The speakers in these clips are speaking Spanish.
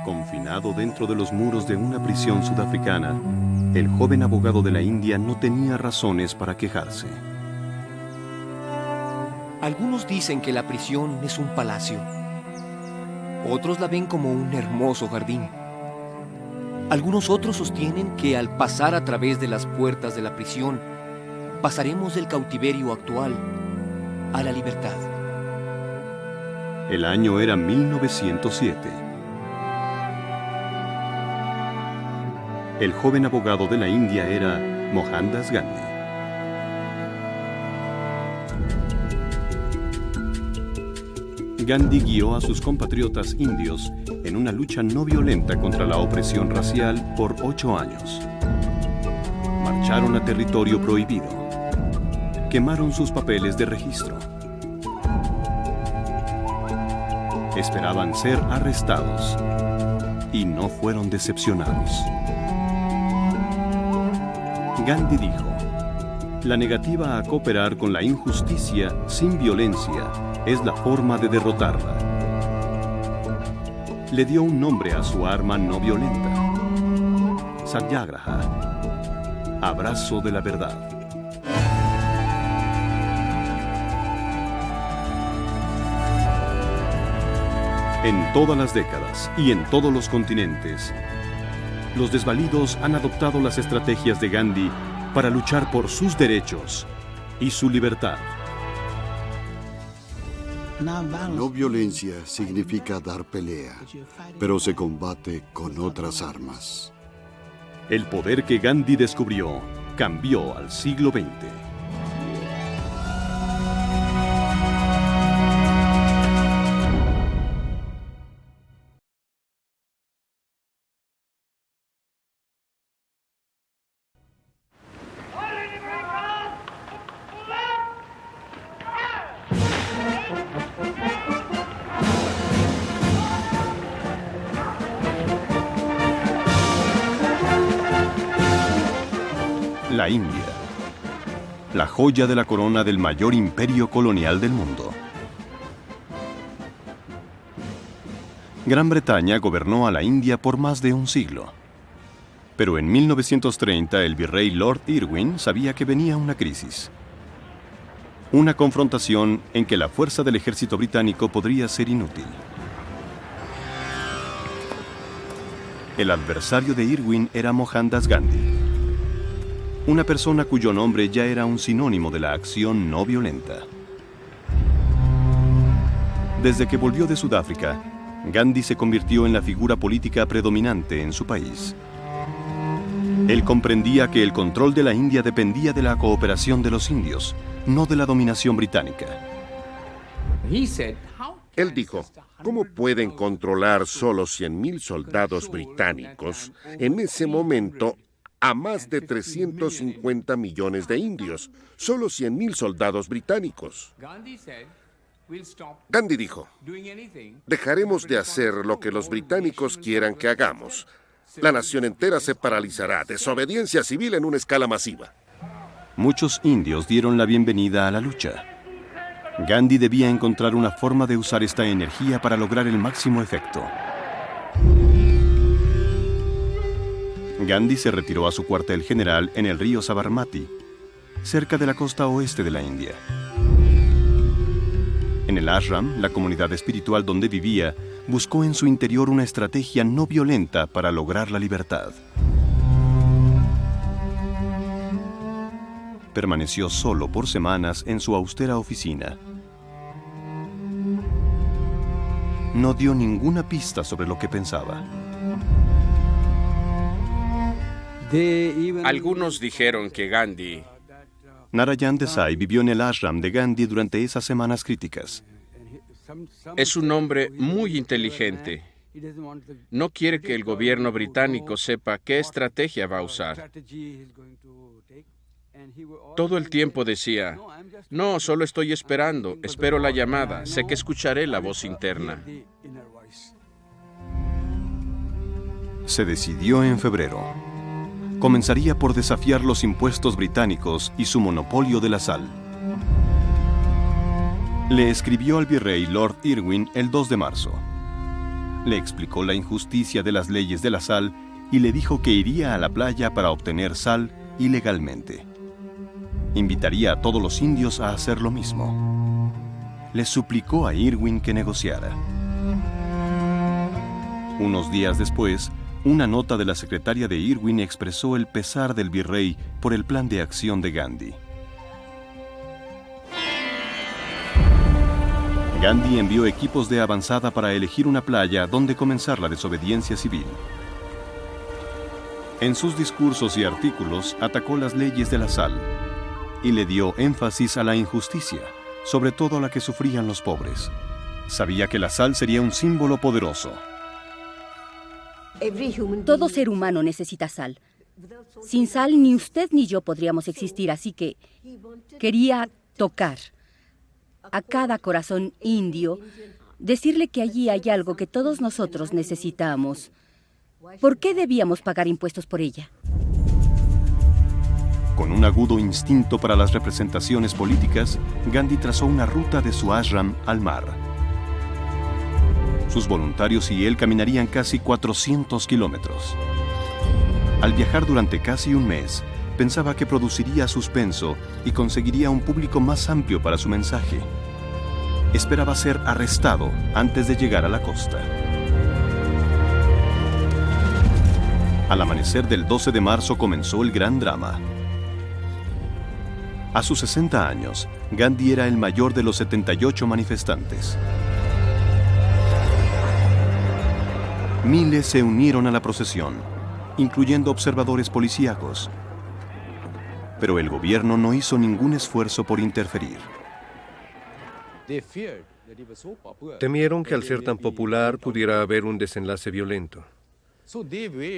Confinado dentro de los muros de una prisión sudafricana, el joven abogado de la India no tenía razones para quejarse. Algunos dicen que la prisión es un palacio. Otros la ven como un hermoso jardín. Algunos otros sostienen que al pasar a través de las puertas de la prisión, pasaremos del cautiverio actual a la libertad. El año era 1907. El joven abogado de la India era Mohandas Gandhi. Gandhi guió a sus compatriotas indios en una lucha no violenta contra la opresión racial por 8 años. Marcharon a territorio prohibido. Quemaron sus papeles de registro. Esperaban ser arrestados y no fueron decepcionados. Gandhi dijo: la negativa a cooperar con la injusticia sin violencia es la forma de derrotarla. Le dio un nombre a su arma no violenta: Satyagraha, abrazo de la verdad. En todas las décadas y en todos los continentes, los desvalidos han adoptado las estrategias de Gandhi para luchar por sus derechos y su libertad. No violencia significa dar pelea, pero se combate con otras armas. El poder que Gandhi descubrió cambió al siglo XX. La India, la joya de la corona del mayor imperio colonial del mundo. Gran Bretaña gobernó a la India por más de un siglo. Pero en 1930 el virrey Lord Irwin sabía que venía una crisis. Una confrontación en que la fuerza del ejército británico podría ser inútil. El adversario de Irwin era Mohandas Gandhi, una persona cuyo nombre ya era un sinónimo de la acción no violenta. Desde que volvió de Sudáfrica, Gandhi se convirtió en la figura política predominante en su país. Él comprendía que el control de la India dependía de la cooperación de los indios, no de la dominación británica. Él dijo: ¿cómo pueden controlar solo 100,000 soldados británicos en ese momento a más de 350 millones de indios? Solo 100,000 soldados británicos. Gandhi dijo: dejaremos de hacer lo que los británicos quieran que hagamos. La nación entera se paralizará. Desobediencia civil en una escala masiva. Muchos indios dieron la bienvenida a la lucha. Gandhi debía encontrar una forma de usar esta energía para lograr el máximo efecto. Gandhi se retiró a su cuartel general en el río Sabarmati, cerca de la costa oeste de la India. En el ashram, la comunidad espiritual donde vivía, buscó en su interior una estrategia no violenta para lograr la libertad. Permaneció solo por semanas en su austera oficina. No dio ninguna pista sobre lo que pensaba. Algunos dijeron que Gandhi... Narayan Desai vivió en el ashram de Gandhi durante esas semanas críticas. Es un hombre muy inteligente. No quiere que el gobierno británico sepa qué estrategia va a usar. Todo el tiempo decía: no, solo estoy esperando, espero la llamada, sé que escucharé la voz interna. Se decidió en febrero. Comenzaría por desafiar los impuestos británicos y su monopolio de la sal. Le escribió al virrey Lord Irwin el 2 de marzo. Le explicó la injusticia de las leyes de la sal y le dijo que iría a la playa para obtener sal ilegalmente. Invitaría a todos los indios a hacer lo mismo. Le suplicó a Irwin que negociara. Unos días después, una nota de la secretaria de Irwin expresó el pesar del virrey por el plan de acción de Gandhi. Gandhi envió equipos de avanzada para elegir una playa donde comenzar la desobediencia civil. En sus discursos y artículos atacó las leyes de la sal y le dio énfasis a la injusticia, sobre todo a la que sufrían los pobres. Sabía que la sal sería un símbolo poderoso. Todo ser humano necesita sal. Sin sal ni usted ni yo podríamos existir, así que quería tocar a cada corazón indio, decirle que allí hay algo que todos nosotros necesitamos. ¿Por qué debíamos pagar impuestos por ella? Con un agudo instinto para las representaciones políticas, Gandhi trazó una ruta de su ashram al mar. Sus voluntarios y él caminarían casi 400 kilómetros. Al viajar durante casi un mes, pensaba que produciría suspenso y conseguiría un público más amplio para su mensaje. Esperaba ser arrestado antes de llegar a la costa. Al amanecer del 12 de marzo comenzó el gran drama. A sus 60 años, Gandhi era el mayor de los 78 manifestantes. Miles se unieron a la procesión, incluyendo observadores policíacos. Pero el gobierno no hizo ningún esfuerzo por interferir. Temieron que al ser tan popular pudiera haber un desenlace violento.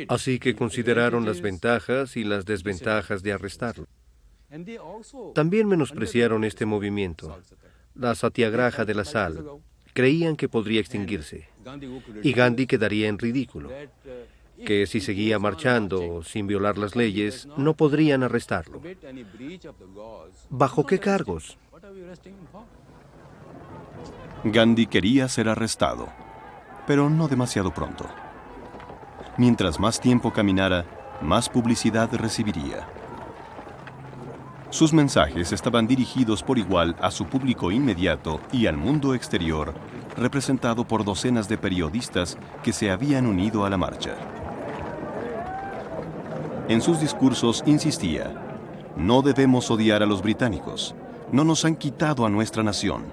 Así que consideraron las ventajas y las desventajas de arrestarlo. También menospreciaron este movimiento, la Satyagraha de la sal. Creían que podría extinguirse y Gandhi quedaría en ridículo, que si seguía marchando sin violar las leyes, no podrían arrestarlo. ¿Bajo qué cargos? Gandhi quería ser arrestado, pero no demasiado pronto. Mientras más tiempo caminara, más publicidad recibiría. Sus mensajes estaban dirigidos por igual a su público inmediato y al mundo exterior, representado por docenas de periodistas que se habían unido a la marcha. En sus discursos insistía: no debemos odiar a los británicos, no nos han quitado a nuestra nación,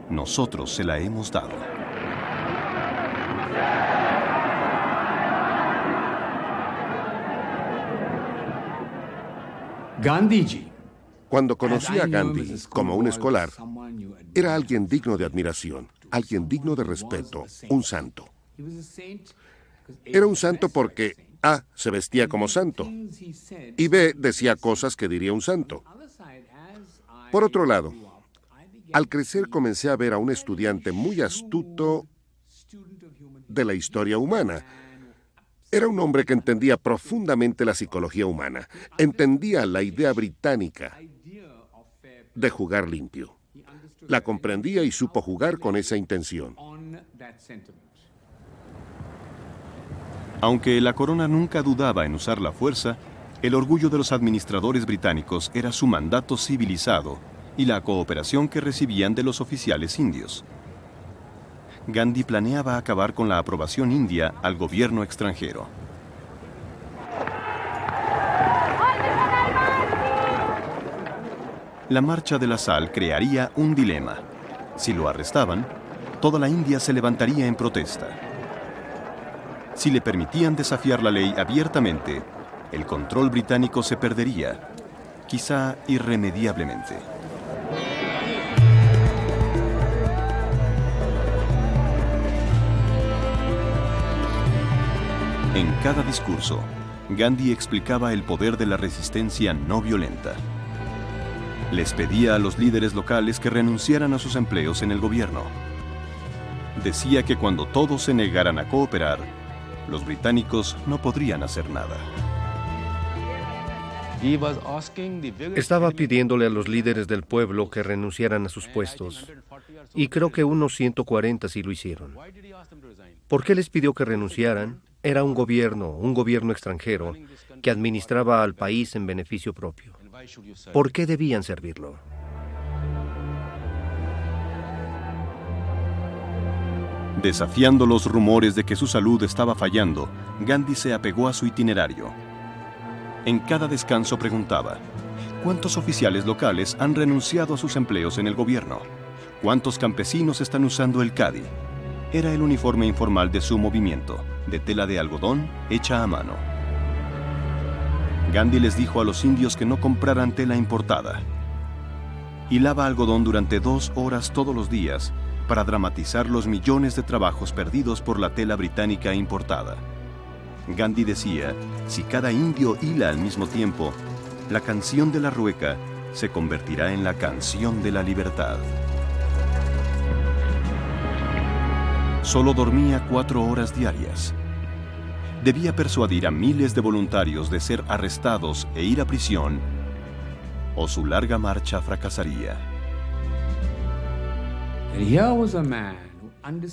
nosotros se la hemos dado. Gandhiji. Cuando conocí a Gandhi como un escolar, era alguien digno de admiración, alguien digno de respeto, un santo. Era un santo porque A, se vestía como santo, y B, decía cosas que diría un santo. Por otro lado, al crecer comencé a ver a un estudiante muy astuto de la historia humana. Era un hombre que entendía profundamente la psicología humana, entendía la idea británica de jugar limpio. La comprendía y supo jugar con esa intención. Aunque la corona nunca dudaba en usar la fuerza, el orgullo de los administradores británicos era su mandato civilizado y la cooperación que recibían de los oficiales indios. Gandhi planeaba acabar con la aprobación india al gobierno extranjero. La marcha de la sal crearía un dilema. Si lo arrestaban, toda la India se levantaría en protesta. Si le permitían desafiar la ley abiertamente, el control británico se perdería, quizá irremediablemente. En cada discurso, Gandhi explicaba el poder de la resistencia no violenta. Les pedía a los líderes locales que renunciaran a sus empleos en el gobierno. Decía que cuando todos se negaran a cooperar, los británicos no podrían hacer nada. Estaba pidiéndole a los líderes del pueblo que renunciaran a sus puestos, y creo que unos 140 sí lo hicieron. ¿Por qué les pidió que renunciaran? Era un gobierno extranjero, que administraba al país en beneficio propio. ¿Por qué debían servirlo? Desafiando los rumores de que su salud estaba fallando, Gandhi se apegó a su itinerario. En cada descanso preguntaba, ¿cuántos oficiales locales han renunciado a sus empleos en el gobierno? ¿Cuántos campesinos están usando el khadi? Era el uniforme informal de su movimiento, de tela de algodón hecha a mano. Gandhi les dijo a los indios que no compraran tela importada. Hilaba algodón durante 2 horas todos los días para dramatizar los millones de trabajos perdidos por la tela británica importada. Gandhi decía, si cada indio hila al mismo tiempo, la canción de la rueca se convertirá en la canción de la libertad. Solo dormía 4 horas diarias. Debía persuadir a miles de voluntarios de ser arrestados e ir a prisión, o su larga marcha fracasaría.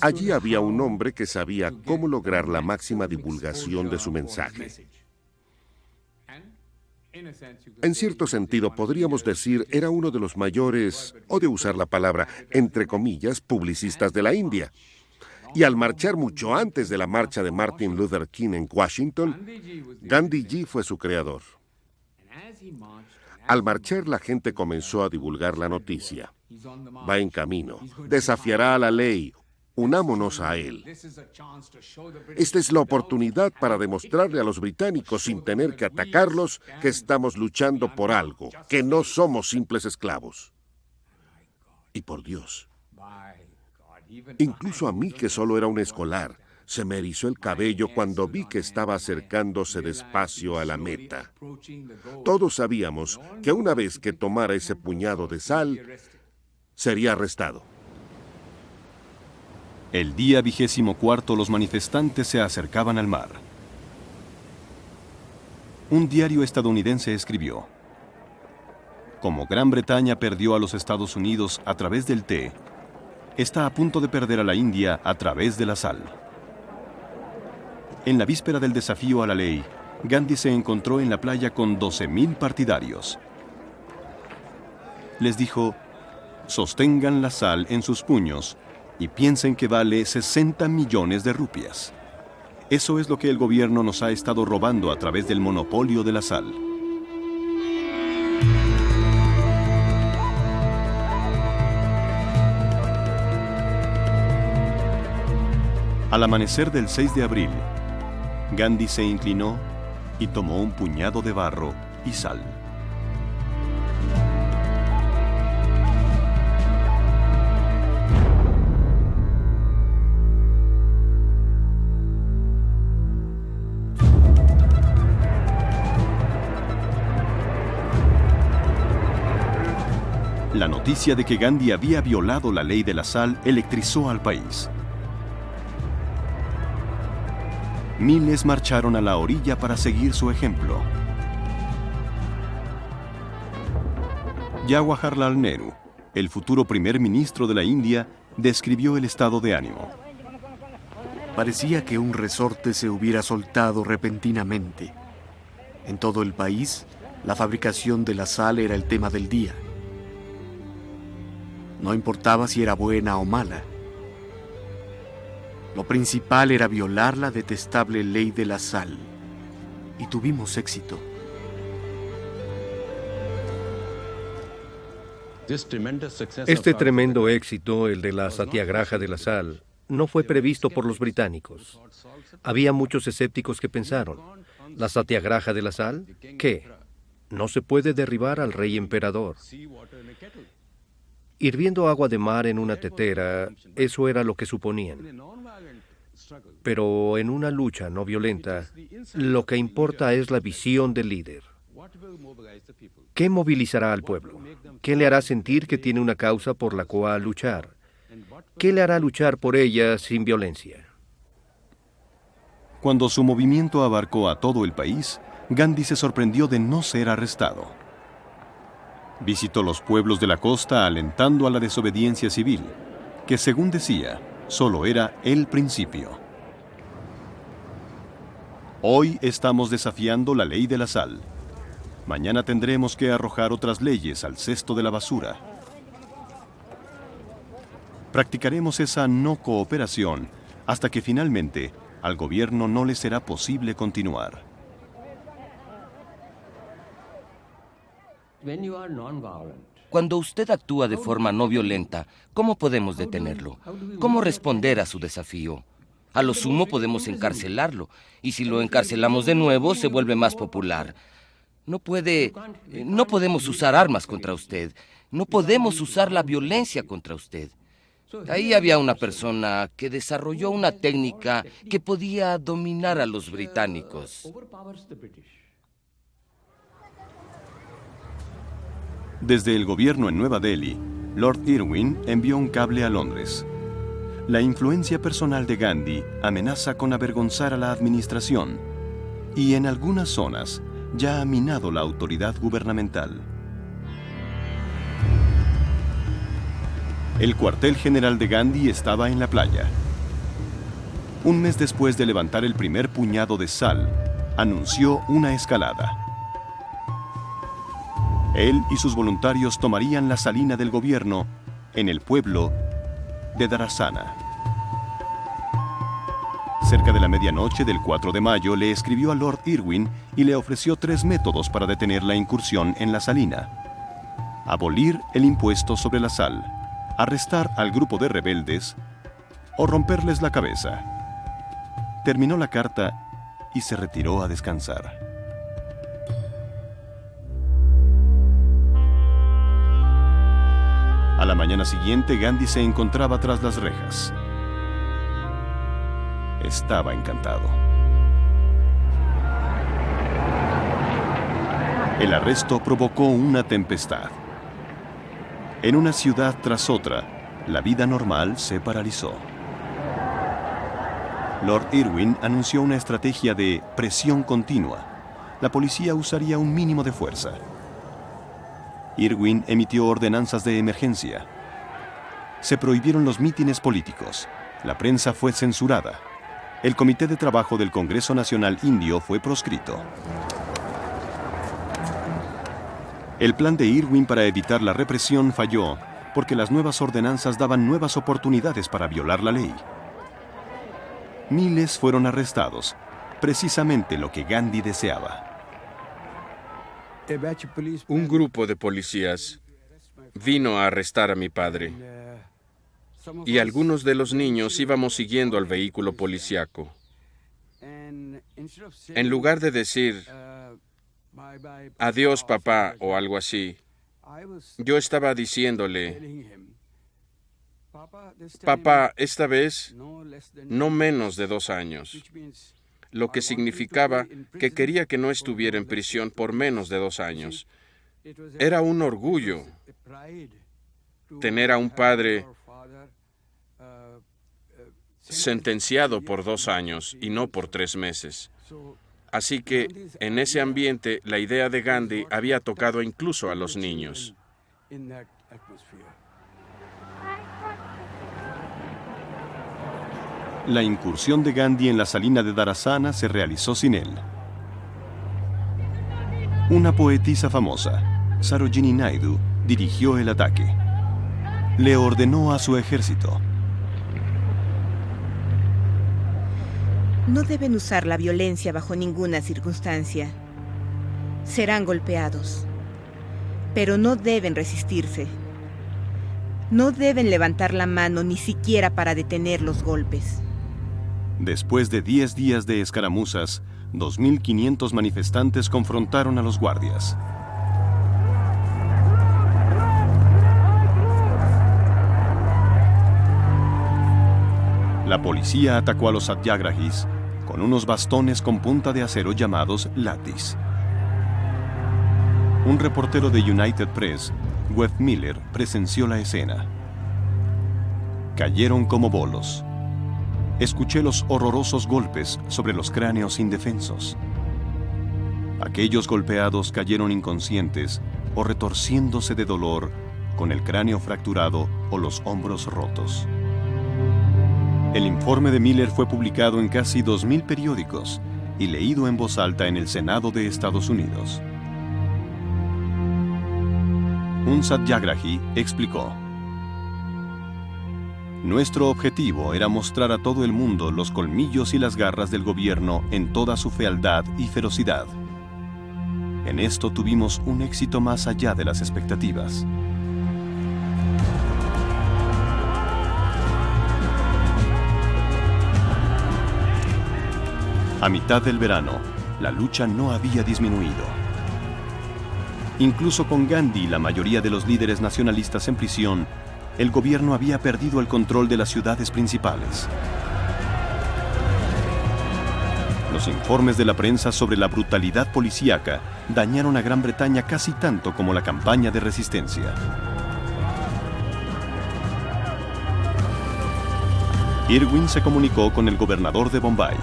Allí había un hombre que sabía cómo lograr la máxima divulgación de su mensaje. En cierto sentido, podríamos decir, era uno de los mayores, o de usar la palabra, entre comillas, publicistas de la India. Y al marchar mucho antes de la marcha de Martin Luther King en Washington, Gandhiji fue su creador. Al marchar, la gente comenzó a divulgar la noticia. Va en camino, desafiará a la ley, unámonos a él. Esta es la oportunidad para demostrarle a los británicos, sin tener que atacarlos, que estamos luchando por algo, que no somos simples esclavos. Y por Dios, incluso a mí, que solo era un escolar, se me erizó el cabello cuando vi que estaba acercándose despacio a la meta. Todos sabíamos que una vez que tomara ese puñado de sal, sería arrestado. El día 24 los manifestantes se acercaban al mar. Un diario estadounidense escribió, como Gran Bretaña perdió a los Estados Unidos a través del té, está a punto de perder a la India a través de la sal. En la víspera del desafío a la ley, Gandhi se encontró en la playa con 12,000 partidarios. Les dijo, sostengan la sal en sus puños y piensen que vale 60 millones de rupias. Eso es lo que el gobierno nos ha estado robando a través del monopolio de la sal. Al amanecer del 6 de abril, Gandhi se inclinó y tomó un puñado de barro y sal. La noticia de que Gandhi había violado la ley de la sal electrizó al país. Miles marcharon a la orilla para seguir su ejemplo. Jawaharlal Nehru, el futuro primer ministro de la India, describió el estado de ánimo. Parecía que un resorte se hubiera soltado repentinamente. En todo el país, la fabricación de la sal era el tema del día. No importaba si era buena o mala. Lo principal era violar la detestable ley de la sal. Y tuvimos éxito. Este tremendo éxito, el de la Satyagraha de la sal, no fue previsto por los británicos. Había muchos escépticos que pensaron, ¿la Satyagraha de la sal? ¿Qué? No se puede derribar al rey emperador. Hirviendo agua de mar en una tetera, eso era lo que suponían. Pero en una lucha no violenta, lo que importa es la visión del líder. ¿Qué movilizará al pueblo? ¿Qué le hará sentir que tiene una causa por la cual luchar? ¿Qué le hará luchar por ella sin violencia? Cuando su movimiento abarcó a todo el país, Gandhi se sorprendió de no ser arrestado. Visitó los pueblos de la costa alentando a la desobediencia civil, que según decía, solo era el principio. Hoy estamos desafiando la ley de la sal. Mañana tendremos que arrojar otras leyes al cesto de la basura. Practicaremos esa no cooperación hasta que finalmente al gobierno no le será posible continuar. Cuando usted actúa de forma no violenta, ¿cómo podemos detenerlo? ¿Cómo responder a su desafío? A lo sumo podemos encarcelarlo, y si lo encarcelamos de nuevo, se vuelve más popular. No podemos usar armas contra usted. No podemos usar la violencia contra usted. Ahí había una persona que desarrolló una técnica que podía dominar a los británicos. Desde el gobierno en Nueva Delhi, Lord Irwin envió un cable a Londres. La influencia personal de Gandhi amenaza con avergonzar a la administración y en algunas zonas ya ha minado la autoridad gubernamental. El cuartel general de Gandhi estaba en la playa. Un mes después de levantar el primer puñado de sal, anunció una escalada. Él y sus voluntarios tomarían la salina del gobierno en el pueblo de Darasana. Cerca de la medianoche del 4 de mayo le escribió a Lord Irwin y le ofreció 3 métodos para detener la incursión en la salina: abolir el impuesto sobre la sal, arrestar al grupo de rebeldes o romperles la cabeza. Terminó la carta y se retiró a descansar. A la mañana siguiente, Gandhi se encontraba tras las rejas. Estaba encantado. El arresto provocó una tempestad. En una ciudad tras otra, la vida normal se paralizó. Lord Irwin anunció una estrategia de presión continua. La policía usaría un mínimo de fuerza. Irwin emitió ordenanzas de emergencia. Se prohibieron los mítines políticos. La prensa fue censurada. El Comité de Trabajo del Congreso Nacional Indio fue proscrito. El plan de Irwin para evitar la represión falló porque las nuevas ordenanzas daban nuevas oportunidades para violar la ley. Miles fueron arrestados, precisamente lo que Gandhi deseaba. Un grupo de policías vino a arrestar a mi padre y algunos de los niños íbamos siguiendo al vehículo policíaco. En lugar de decir adiós papá o algo así, yo estaba diciéndole: papá, esta vez no menos de 2 años. Lo que significaba que quería que no estuviera en prisión por menos de 2 años. Era un orgullo tener a un padre sentenciado por 2 años y no por 3 meses. Así que, en ese ambiente, la idea de Gandhi había tocado incluso a los niños. La incursión de Gandhi en la salina de Darasana se realizó sin él. Una poetisa famosa, Sarojini Naidu, dirigió el ataque. Le ordenó a su ejército: no deben usar la violencia bajo ninguna circunstancia. Serán golpeados, pero no deben resistirse. No deben levantar la mano ni siquiera para detener los golpes. Después de 10 días de escaramuzas, 2.500 manifestantes confrontaron a los guardias. La policía atacó a los satyagrahis con unos bastones con punta de acero llamados latis. Un reportero de United Press, Webb Miller, presenció la escena. Cayeron como bolos. escuché los horrorosos golpes sobre los cráneos indefensos. Aquellos golpeados cayeron inconscientes o retorciéndose de dolor, con el cráneo fracturado o los hombros rotos. El informe de Miller fue publicado en casi 2.000 periódicos y leído en voz alta en el Senado de Estados Unidos. Un satyagrahi explicó: nuestro objetivo era mostrar a todo el mundo los colmillos y las garras del gobierno en toda su fealdad y ferocidad. En esto tuvimos un éxito más allá de las expectativas. A mitad del verano, la lucha no había disminuido. Incluso con Gandhi y la mayoría de los líderes nacionalistas en prisión, el gobierno había perdido el control de las ciudades principales. Los informes de la prensa sobre la brutalidad policíaca dañaron a Gran Bretaña casi tanto como la campaña de resistencia. Irwin se comunicó con el gobernador de Bombay.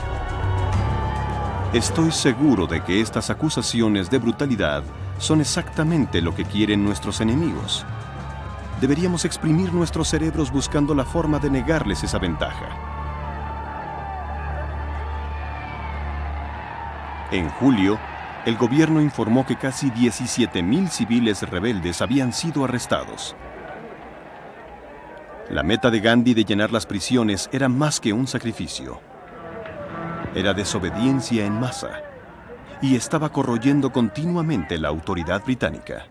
Estoy seguro de que estas acusaciones de brutalidad son exactamente lo que quieren nuestros enemigos. Deberíamos exprimir nuestros cerebros buscando la forma de negarles esa ventaja. En julio, el gobierno informó que casi 17.000 civiles rebeldes habían sido arrestados. La meta de Gandhi de llenar las prisiones era más que un sacrificio. Era desobediencia en masa y estaba corroyendo continuamente la autoridad británica.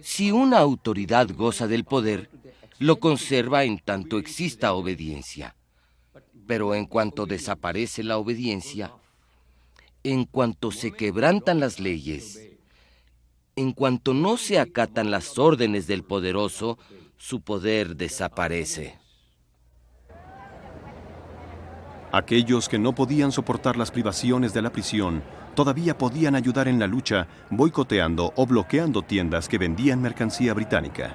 Si una autoridad goza del poder, lo conserva en tanto exista obediencia. Pero en cuanto desaparece la obediencia, en cuanto se quebrantan las leyes, en cuanto no se acatan las órdenes del poderoso, su poder desaparece. Aquellos que no podían soportar las privaciones de la prisión todavía podían ayudar en la lucha boicoteando o bloqueando tiendas que vendían mercancía británica.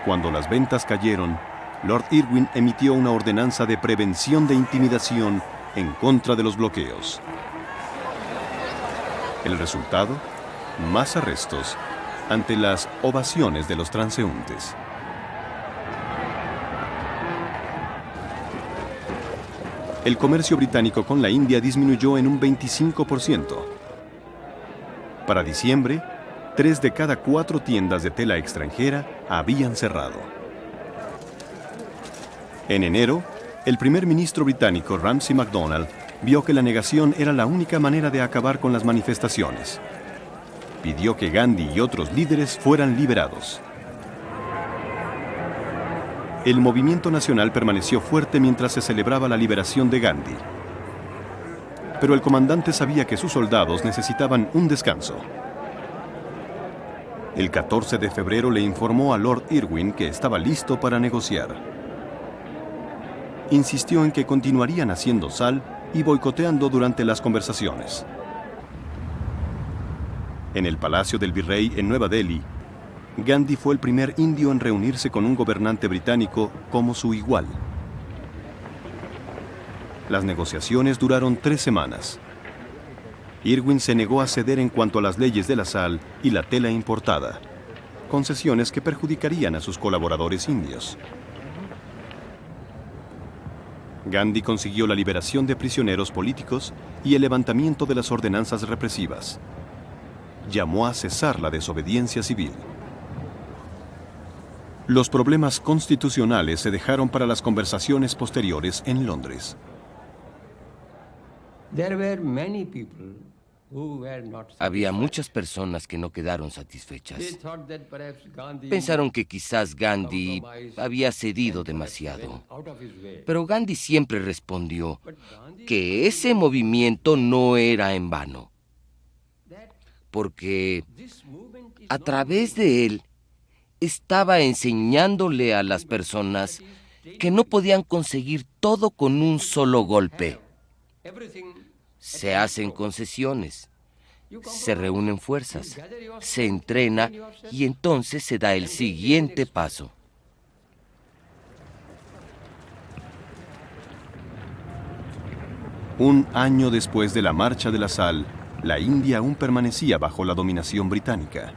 Cuando las ventas cayeron, Lord Irwin emitió una ordenanza de prevención de intimidación en contra de los bloqueos. El resultado: más arrestos ante las ovaciones de los transeúntes. El comercio británico con la India disminuyó en un 25%. Para diciembre, 3 de cada 4 tiendas de tela extranjera habían cerrado. En enero, el primer ministro británico Ramsay MacDonald vio que la negación era la única manera de acabar con las manifestaciones. Pidió que Gandhi y otros líderes fueran liberados. El movimiento nacional permaneció fuerte mientras se celebraba la liberación de Gandhi. Pero el comandante sabía que sus soldados necesitaban un descanso. El 14 de febrero le informó a Lord Irwin que estaba listo para negociar. Insistió en que continuarían haciendo sal y boicoteando durante las conversaciones. En el Palacio del Virrey en Nueva Delhi, Gandhi fue el primer indio en reunirse con un gobernante británico como su igual. Las negociaciones duraron 3 semanas. Irwin se negó a ceder en cuanto a las leyes de la sal y la tela importada, concesiones que perjudicarían a sus colaboradores indios. Gandhi consiguió la liberación de prisioneros políticos y el levantamiento de las ordenanzas represivas. Llamó a cesar la desobediencia civil. Los problemas constitucionales se dejaron para las conversaciones posteriores en Londres. Había muchas personas que no quedaron satisfechas. Pensaron que quizás Gandhi había cedido demasiado. Pero Gandhi siempre respondió que ese movimiento no era en vano, porque a través de él estaba enseñándole a las personas que no podían conseguir todo con un solo golpe. Se hacen concesiones, se reúnen fuerzas, se entrena y entonces se da el siguiente paso. Un año después de la Marcha de la Sal, la India aún permanecía bajo la dominación británica.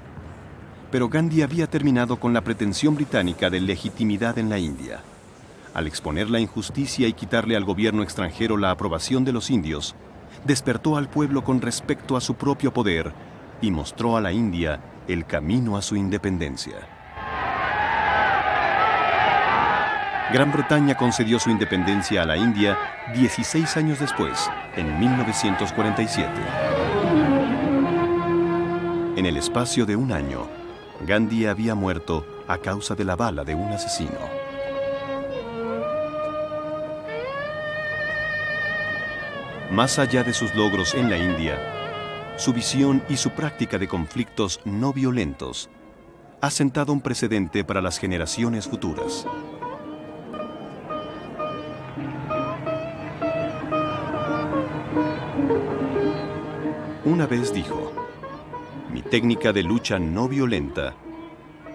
Pero Gandhi había terminado con la pretensión británica de legitimidad en la India. Al exponer la injusticia y quitarle al gobierno extranjero la aprobación de los indios, despertó al pueblo con respecto a su propio poder y mostró a la India el camino a su independencia. Gran Bretaña concedió su independencia a la India 16 años después, en 1947. En el espacio de un año, Gandhi había muerto a causa de la bala de un asesino. Más allá de sus logros en la India, su visión y su práctica de conflictos no violentos ha sentado un precedente para las generaciones futuras. Una vez dijo: "Mi técnica de lucha no violenta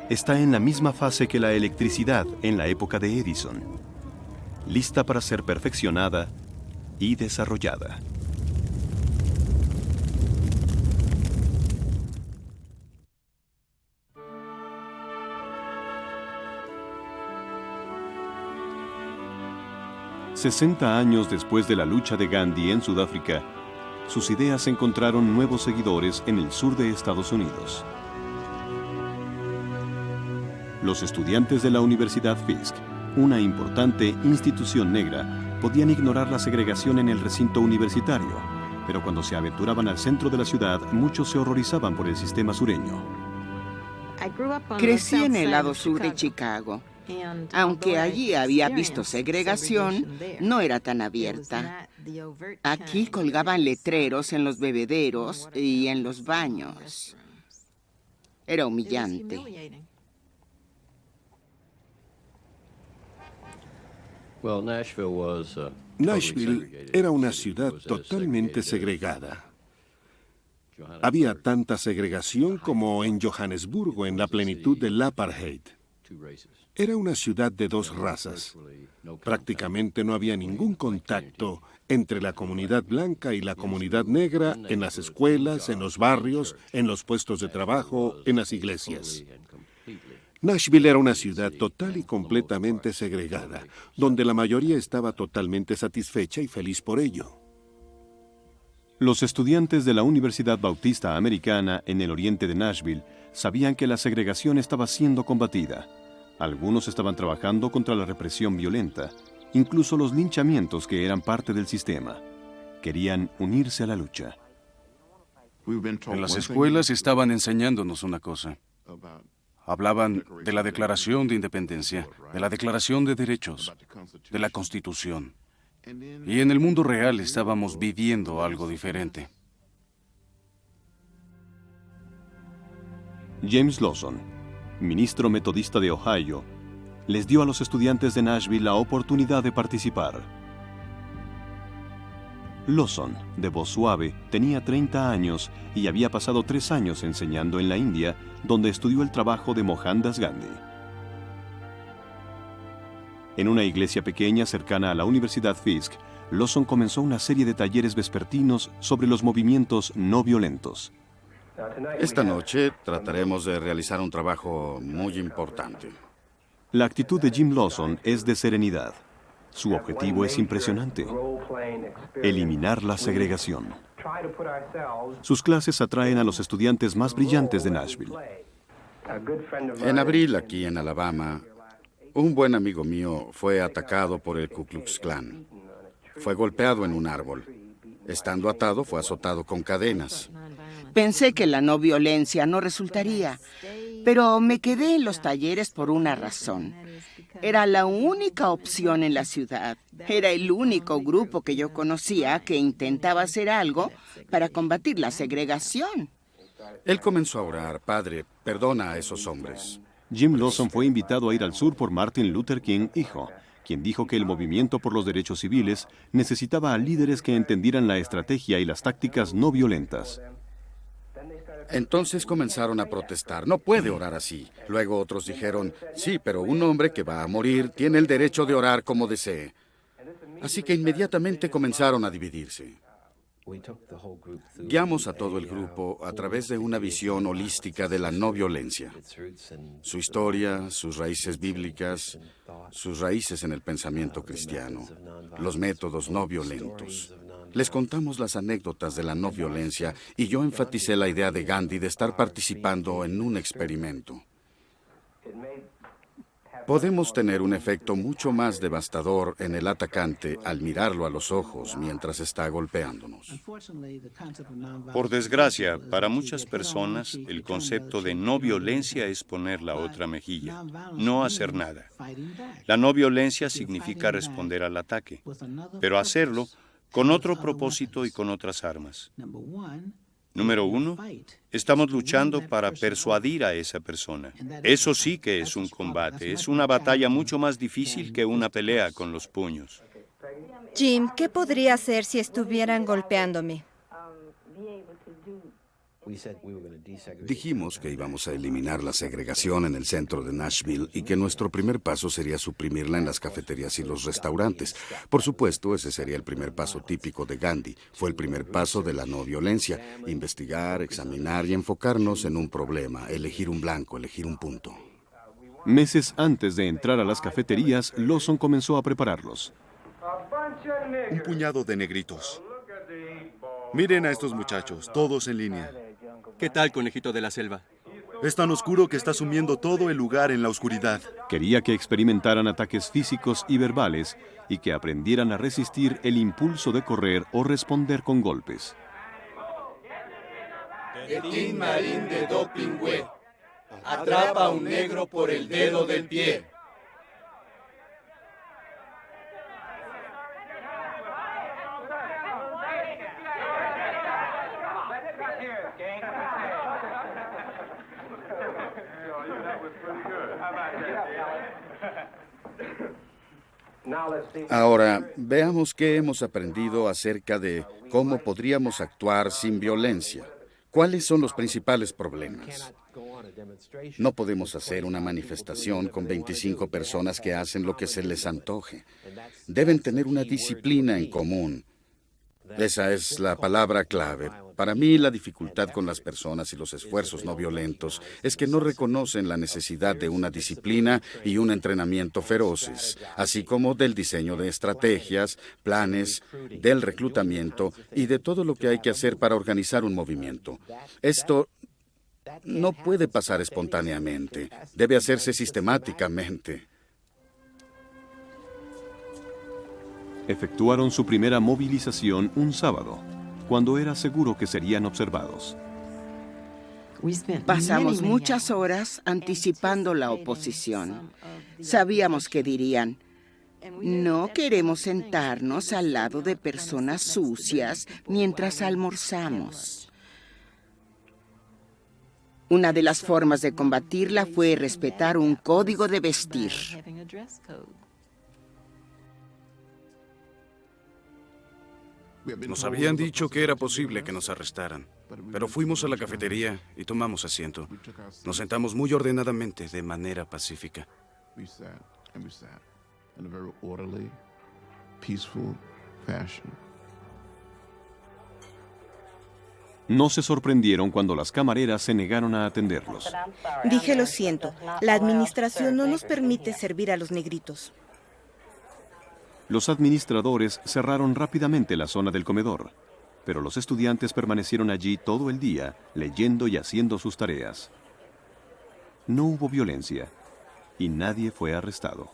está en la misma fase que la electricidad en la época de Edison, lista para ser perfeccionada y desarrollada". «60 años después de la lucha de Gandhi en Sudáfrica, sus ideas encontraron nuevos seguidores en el sur de Estados Unidos. Los estudiantes de la Universidad Fisk, una importante institución negra, podían ignorar la segregación en el recinto universitario, pero cuando se aventuraban al centro de la ciudad, muchos se horrorizaban por el sistema sureño. Crecí en el lado sur de Chicago. Aunque allí había visto segregación, no era tan abierta. Aquí colgaban letreros en los bebederos y en los baños. Era humillante. Nashville era una ciudad totalmente segregada. Había tanta segregación como en Johannesburgo en la plenitud del apartheid. Era una ciudad de dos razas. Prácticamente no había ningún contacto entre la comunidad blanca y la comunidad negra en las escuelas, en los barrios, en los puestos de trabajo, en las iglesias. Nashville era una ciudad total y completamente segregada, donde la mayoría estaba totalmente satisfecha y feliz por ello. Los estudiantes de la Universidad Bautista Americana en el oriente de Nashville sabían que la segregación estaba siendo combatida. Algunos estaban trabajando contra la represión violenta, incluso los linchamientos que eran parte del sistema. Querían unirse a la lucha. En las escuelas estaban enseñándonos una cosa. Hablaban de la Declaración de Independencia, de la Declaración de Derechos, de la Constitución. Y en el mundo real estábamos viviendo algo diferente. James Lawson, ministro metodista de Ohio, les dio a los estudiantes de Nashville la oportunidad de participar. Lawson, de voz suave, tenía 30 años y había pasado 3 años enseñando en la India, donde estudió el trabajo de Mohandas Gandhi. En una iglesia pequeña cercana a la Universidad Fisk, Lawson comenzó una serie de talleres vespertinos sobre los movimientos no violentos. Esta noche trataremos de realizar un trabajo muy importante. La actitud de Jim Lawson es de serenidad. Su objetivo es impresionante: eliminar la segregación. Sus clases atraen a los estudiantes más brillantes de Nashville. En abril, aquí en Alabama, un buen amigo mío fue atacado por el Ku Klux Klan. Fue golpeado en un árbol. Estando atado, fue azotado con cadenas. Pensé que la no violencia no resultaría, pero me quedé en los talleres por una razón. Era la única opción en la ciudad. Era el único grupo que yo conocía que intentaba hacer algo para combatir la segregación. Él comenzó a orar: Padre, perdona a esos hombres. Jim Lawson fue invitado a ir al sur por Martin Luther King, hijo, quien dijo que el movimiento por los derechos civiles necesitaba a líderes que entendieran la estrategia y las tácticas no violentas. Entonces comenzaron a protestar: no puede orar así. Luego otros dijeron: sí, pero un hombre que va a morir tiene el derecho de orar como desee. Así que inmediatamente comenzaron a dividirse. Guiamos a todo el grupo a través de una visión holística de la no violencia. Su historia, sus raíces bíblicas, sus raíces en el pensamiento cristiano, los métodos no violentos. Les contamos las anécdotas de la no violencia y yo enfaticé la idea de Gandhi de estar participando en un experimento. Podemos tener un efecto mucho más devastador en el atacante al mirarlo a los ojos mientras está golpeándonos. Por desgracia, para muchas personas, el concepto de no violencia es poner la otra mejilla, no hacer nada. La no violencia significa responder al ataque, pero hacerlo con otro propósito y con otras armas. Número 1, estamos luchando para persuadir a esa persona. Eso sí que es un combate, es una batalla mucho más difícil que una pelea con los puños. Jim, ¿qué podría hacer si estuvieran golpeándome? Dijimos que íbamos a eliminar la segregación en el centro de Nashville y que nuestro primer paso sería suprimirla en las cafeterías y los restaurantes. Por supuesto, ese sería el primer paso típico de Gandhi. Fue el primer paso de la no violencia. Investigar, examinar y enfocarnos en un problema. Elegir un blanco, elegir un punto. Meses antes de entrar a las cafeterías, Lawson comenzó a prepararlos. Un puñado de negritos. Miren a estos muchachos, todos en línea. ¿Qué tal, conejito de la selva? Es tan oscuro que está sumiendo todo el lugar en la oscuridad. Quería que experimentaran ataques físicos y verbales y que aprendieran a resistir el impulso de correr o responder con golpes. Tin Marín de Dopingüe. Atrapa a un negro por el dedo del pie. Ahora, veamos qué hemos aprendido acerca de cómo podríamos actuar sin violencia. ¿Cuáles son los principales problemas? No podemos hacer una manifestación con 25 personas que hacen lo que se les antoje. Deben tener una disciplina en común. Esa es la palabra clave. Para mí, la dificultad con las personas y los esfuerzos no violentos es que no reconocen la necesidad de una disciplina y un entrenamiento feroces, así como del diseño de estrategias, planes, del reclutamiento y de todo lo que hay que hacer para organizar un movimiento. Esto no puede pasar espontáneamente, debe hacerse sistemáticamente. Efectuaron su primera movilización un sábado, cuando era seguro que serían observados. Pasamos muchas horas anticipando la oposición. Sabíamos que dirían, no queremos sentarnos al lado de personas sucias mientras almorzamos. Una de las formas de combatirla fue respetar un código de vestir. Nos habían dicho que era posible que nos arrestaran, pero fuimos a la cafetería y tomamos asiento. Nos sentamos muy ordenadamente, de manera pacífica. No se sorprendieron cuando las camareras se negaron a atenderlos. Dije, lo siento, la administración no nos permite servir a los negritos. Los administradores cerraron rápidamente la zona del comedor, pero los estudiantes permanecieron allí todo el día, leyendo y haciendo sus tareas. No hubo violencia y nadie fue arrestado.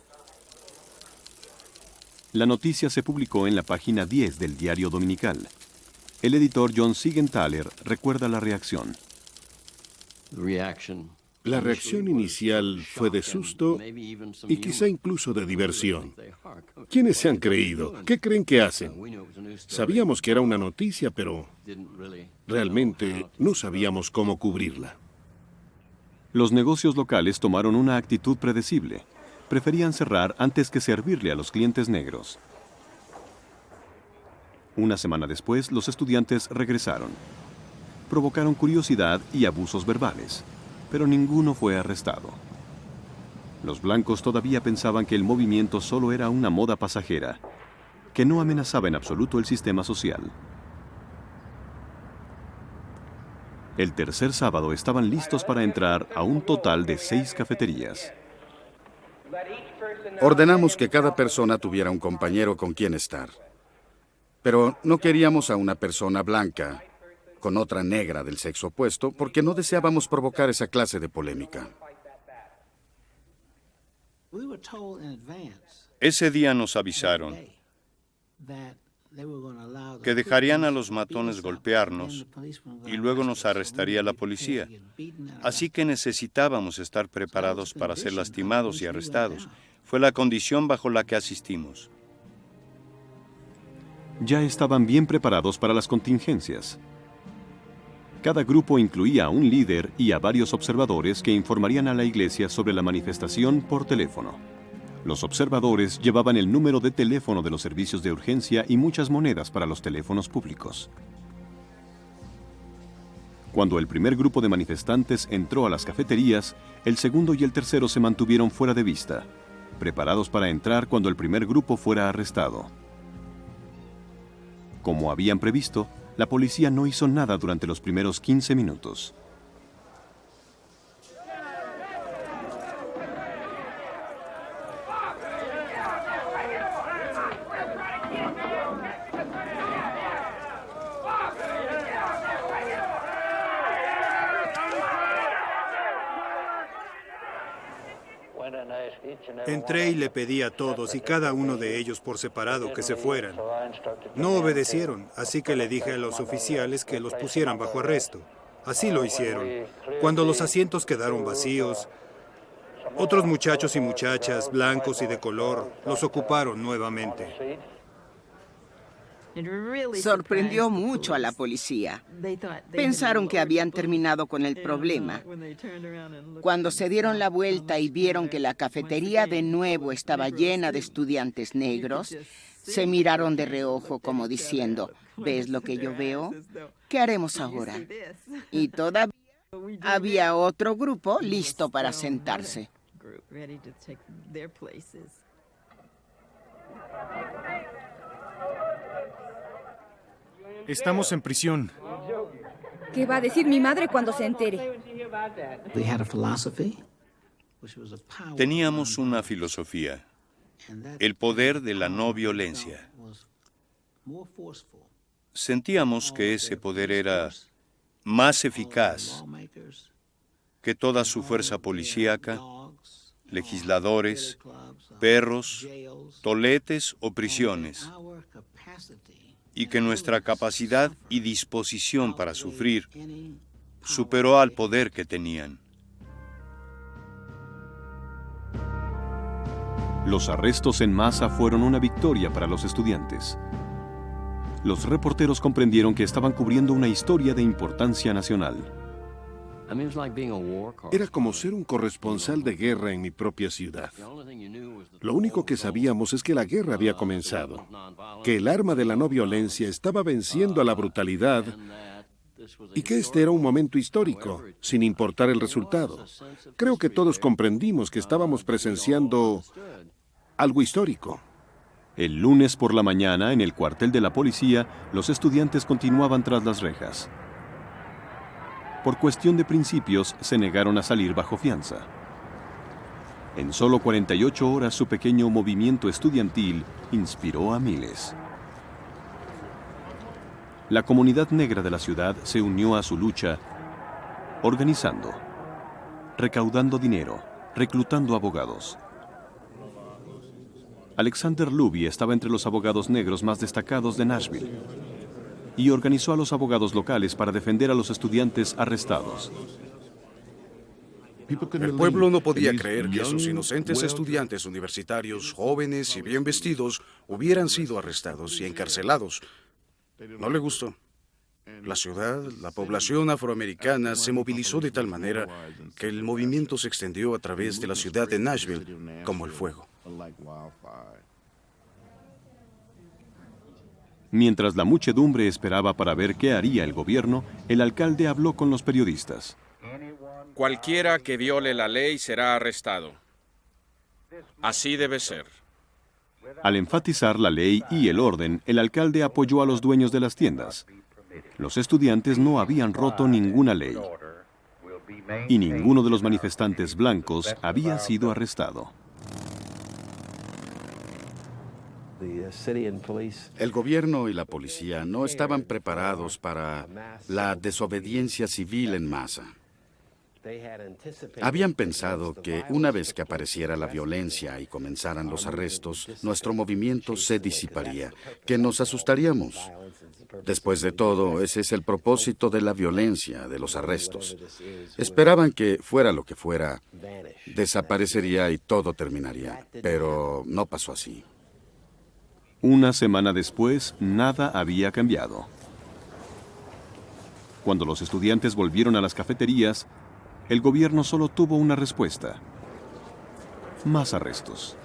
La noticia se publicó en la página 10 del diario dominical. El editor John Siegenthaler recuerda la reacción. La reacción inicial fue de susto y quizá incluso de diversión. ¿Quiénes se han creído? ¿Qué creen que hacen? Sabíamos que era una noticia, pero realmente no sabíamos cómo cubrirla. Los negocios locales tomaron una actitud predecible. Preferían cerrar antes que servirle a los clientes negros. Una semana después, los estudiantes regresaron. Provocaron curiosidad y abusos verbales, pero ninguno fue arrestado. Los blancos todavía pensaban que el movimiento solo era una moda pasajera. que no amenazaba en absoluto el sistema social. El tercer sábado estaban listos para entrar a un total de 6 cafeterías. Ordenamos que cada persona tuviera un compañero con quien estar. Pero no queríamos a una persona blanca con otra negra del sexo opuesto porque no deseábamos provocar esa clase de polémica. Ese día nos avisaron que dejarían a los matones golpearnos y luego nos arrestaría la policía. Así que necesitábamos estar preparados para ser lastimados y arrestados. Fue la condición bajo la que asistimos. Ya estaban bien preparados para las contingencias. Cada grupo incluía a un líder y a varios observadores que informarían a la iglesia sobre la manifestación por teléfono. Los observadores llevaban el número de teléfono de los servicios de urgencia y muchas monedas para los teléfonos públicos. Cuando el primer grupo de manifestantes entró a las cafeterías, el segundo y el tercero se mantuvieron fuera de vista, preparados para entrar cuando el primer grupo fuera arrestado. Como habían previsto, la policía no hizo nada durante los primeros 15 minutos. Entré y le pedí a todos y cada uno de ellos por separado que se fueran. No obedecieron, así que le dije a los oficiales que los pusieran bajo arresto. Así lo hicieron. Cuando los asientos quedaron vacíos, otros muchachos y muchachas, blancos y de color, los ocuparon nuevamente. Sorprendió mucho a la policía. Pensaron que habían terminado con el problema. Cuando se dieron la vuelta y vieron que la cafetería de nuevo estaba llena de estudiantes negros, se miraron de reojo como diciendo, ¿ves lo que yo veo? ¿Qué haremos ahora? Y todavía había otro grupo listo para sentarse. Estamos en prisión. ¿Qué va a decir mi madre cuando se entere? Teníamos una filosofía, el poder de la no violencia. Sentíamos que ese poder era más eficaz que toda su fuerza policíaca, legisladores, perros, toletes o prisiones, y que nuestra capacidad y disposición para sufrir superó al poder que tenían. Los arrestos en masa fueron una victoria para los estudiantes. Los reporteros comprendieron que estaban cubriendo una historia de importancia nacional. Era como ser un corresponsal de guerra en mi propia ciudad. Lo único que sabíamos es que la guerra había comenzado, que el arma de la no violencia estaba venciendo a la brutalidad y que este era un momento histórico, sin importar el resultado. Creo que todos comprendimos que estábamos presenciando algo histórico. El lunes por la mañana, en el cuartel de la policía, los estudiantes continuaban tras las rejas. Por cuestión de principios, se negaron a salir bajo fianza. En solo 48 horas, su pequeño movimiento estudiantil inspiró a miles. La comunidad negra de la ciudad se unió a su lucha, organizando, recaudando dinero, reclutando abogados. Alexander Luby estaba entre los abogados negros más destacados de Nashville y organizó a los abogados locales para defender a los estudiantes arrestados. El pueblo no podía creer que esos inocentes estudiantes universitarios, jóvenes y bien vestidos, hubieran sido arrestados y encarcelados. No le gustó. La ciudad, la población afroamericana se movilizó de tal manera que el movimiento se extendió a través de la ciudad de Nashville como el fuego. Mientras la muchedumbre esperaba para ver qué haría el gobierno, el alcalde habló con los periodistas. Cualquiera que viole la ley será arrestado. Así debe ser. Al enfatizar la ley y el orden, el alcalde apoyó a los dueños de las tiendas. Los estudiantes no habían roto ninguna ley y ninguno de los manifestantes blancos había sido arrestado. El gobierno y la policía no estaban preparados para la desobediencia civil en masa. Habían pensado que una vez que apareciera la violencia y comenzaran los arrestos, nuestro movimiento se disiparía, que nos asustaríamos. Después de todo, ese es el propósito de la violencia, de los arrestos. Esperaban que, fuera lo que fuera, desaparecería y todo terminaría, pero no pasó así. Una semana después, nada había cambiado. Cuando los estudiantes volvieron a las cafeterías, el gobierno solo tuvo una respuesta: más arrestos.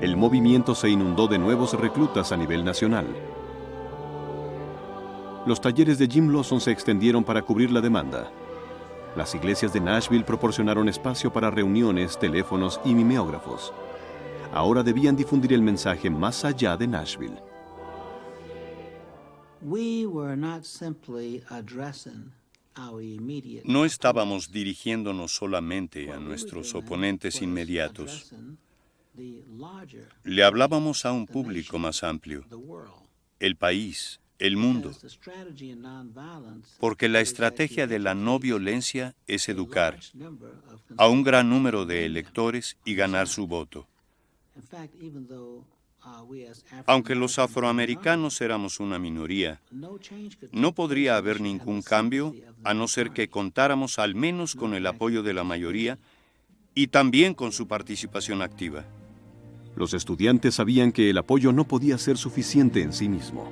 El movimiento se inundó de nuevos reclutas a nivel nacional. Los talleres de Jim Lawson se extendieron para cubrir la demanda. Las iglesias de Nashville proporcionaron espacio para reuniones, teléfonos y mimeógrafos. Ahora debían difundir el mensaje más allá de Nashville. No estábamos dirigiéndonos solamente a nuestros oponentes inmediatos. Le hablábamos a un público más amplio, el país, el mundo, porque la estrategia de la no violencia es educar a un gran número de electores y ganar su voto. Aunque los afroamericanos éramos una minoría, no podría haber ningún cambio a no ser que contáramos al menos con el apoyo de la mayoría y también con su participación activa. Los estudiantes sabían que el apoyo no podía ser suficiente en sí mismo.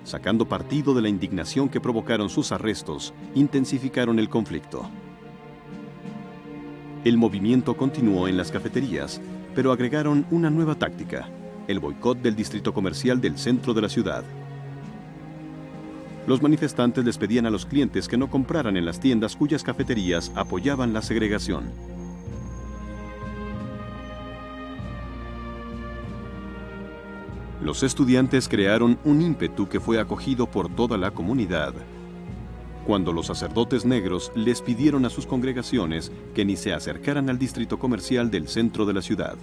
Sacando partido de la indignación que provocaron sus arrestos, intensificaron el conflicto. El movimiento continuó en las cafeterías, pero agregaron una nueva táctica: el boicot del distrito comercial del centro de la ciudad. Los manifestantes les pedían a los clientes que no compraran en las tiendas cuyas cafeterías apoyaban la segregación. Los estudiantes crearon un ímpetu que fue acogido por toda la comunidad. Cuando los sacerdotes negros les pidieron a sus congregaciones que ni se acercaran al distrito comercial del centro de la ciudad.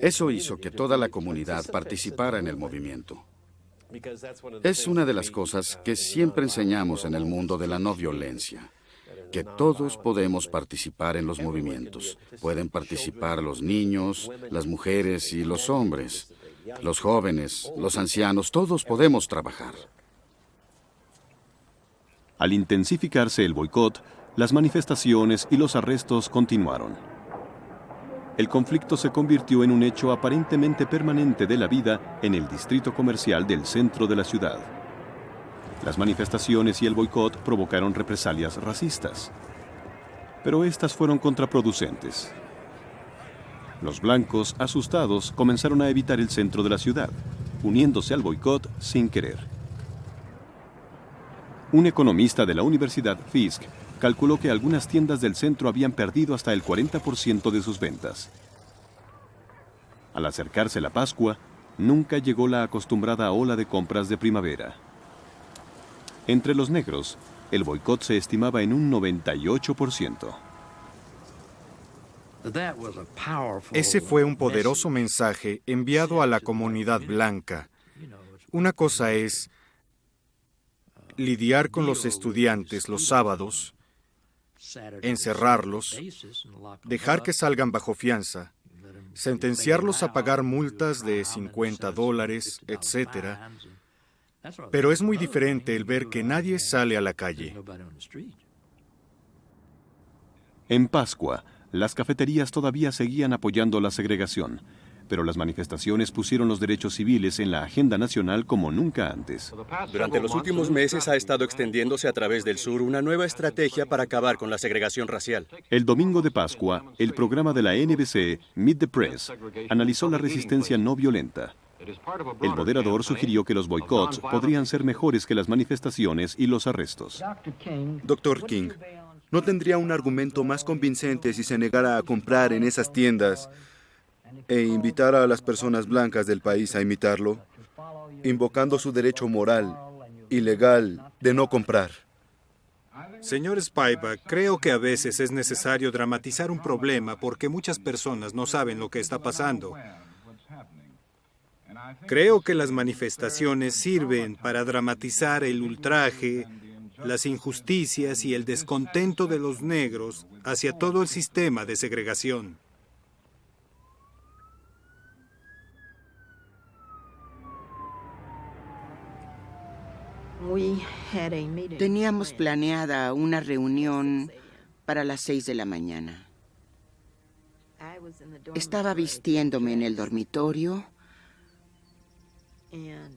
Eso hizo que toda la comunidad participara en el movimiento. Es una de las cosas que siempre enseñamos en el mundo de la no violencia, que todos podemos participar en los movimientos. Pueden participar los niños, las mujeres y los hombres, los jóvenes, los ancianos, todos podemos trabajar. Al intensificarse el boicot, las manifestaciones y los arrestos continuaron. El conflicto se convirtió en un hecho aparentemente permanente de la vida en el distrito comercial del centro de la ciudad. Las manifestaciones y el boicot provocaron represalias racistas, pero estas fueron contraproducentes. Los blancos, asustados, comenzaron a evitar el centro de la ciudad, uniéndose al boicot sin querer. Un economista de la Universidad Fisk calculó que algunas tiendas del centro habían perdido hasta el 40% de sus ventas. Al acercarse la Pascua, nunca llegó la acostumbrada ola de compras de primavera. Entre los negros, el boicot se estimaba en un 98%. Ese fue un poderoso mensaje enviado a la comunidad blanca. Una cosa es lidiar con los estudiantes los sábados, encerrarlos, dejar que salgan bajo fianza, sentenciarlos a pagar multas de $50, etc. Pero es muy diferente el ver que nadie sale a la calle. En Pascua, las cafeterías todavía seguían apoyando la segregación, pero las manifestaciones pusieron los derechos civiles en la agenda nacional como nunca antes. Durante los últimos meses ha estado extendiéndose a través del sur una nueva estrategia para acabar con la segregación racial. El domingo de Pascua, el programa de la NBC, Meet the Press, analizó la resistencia no violenta. El moderador sugirió que los boicots podrían ser mejores que las manifestaciones y los arrestos. Dr. King, no tendría un argumento más convincente si se negara a comprar en esas tiendas e invitara a las personas blancas del país a imitarlo, invocando su derecho moral y legal de no comprar. Señor Spivak, creo que a veces es necesario dramatizar un problema porque muchas personas no saben lo que está pasando. Creo que las manifestaciones sirven para dramatizar el ultraje, las injusticias y el descontento de los negros hacia todo el sistema de segregación. Teníamos planeada una reunión para las 6 de la mañana. Estaba vistiéndome en el dormitorio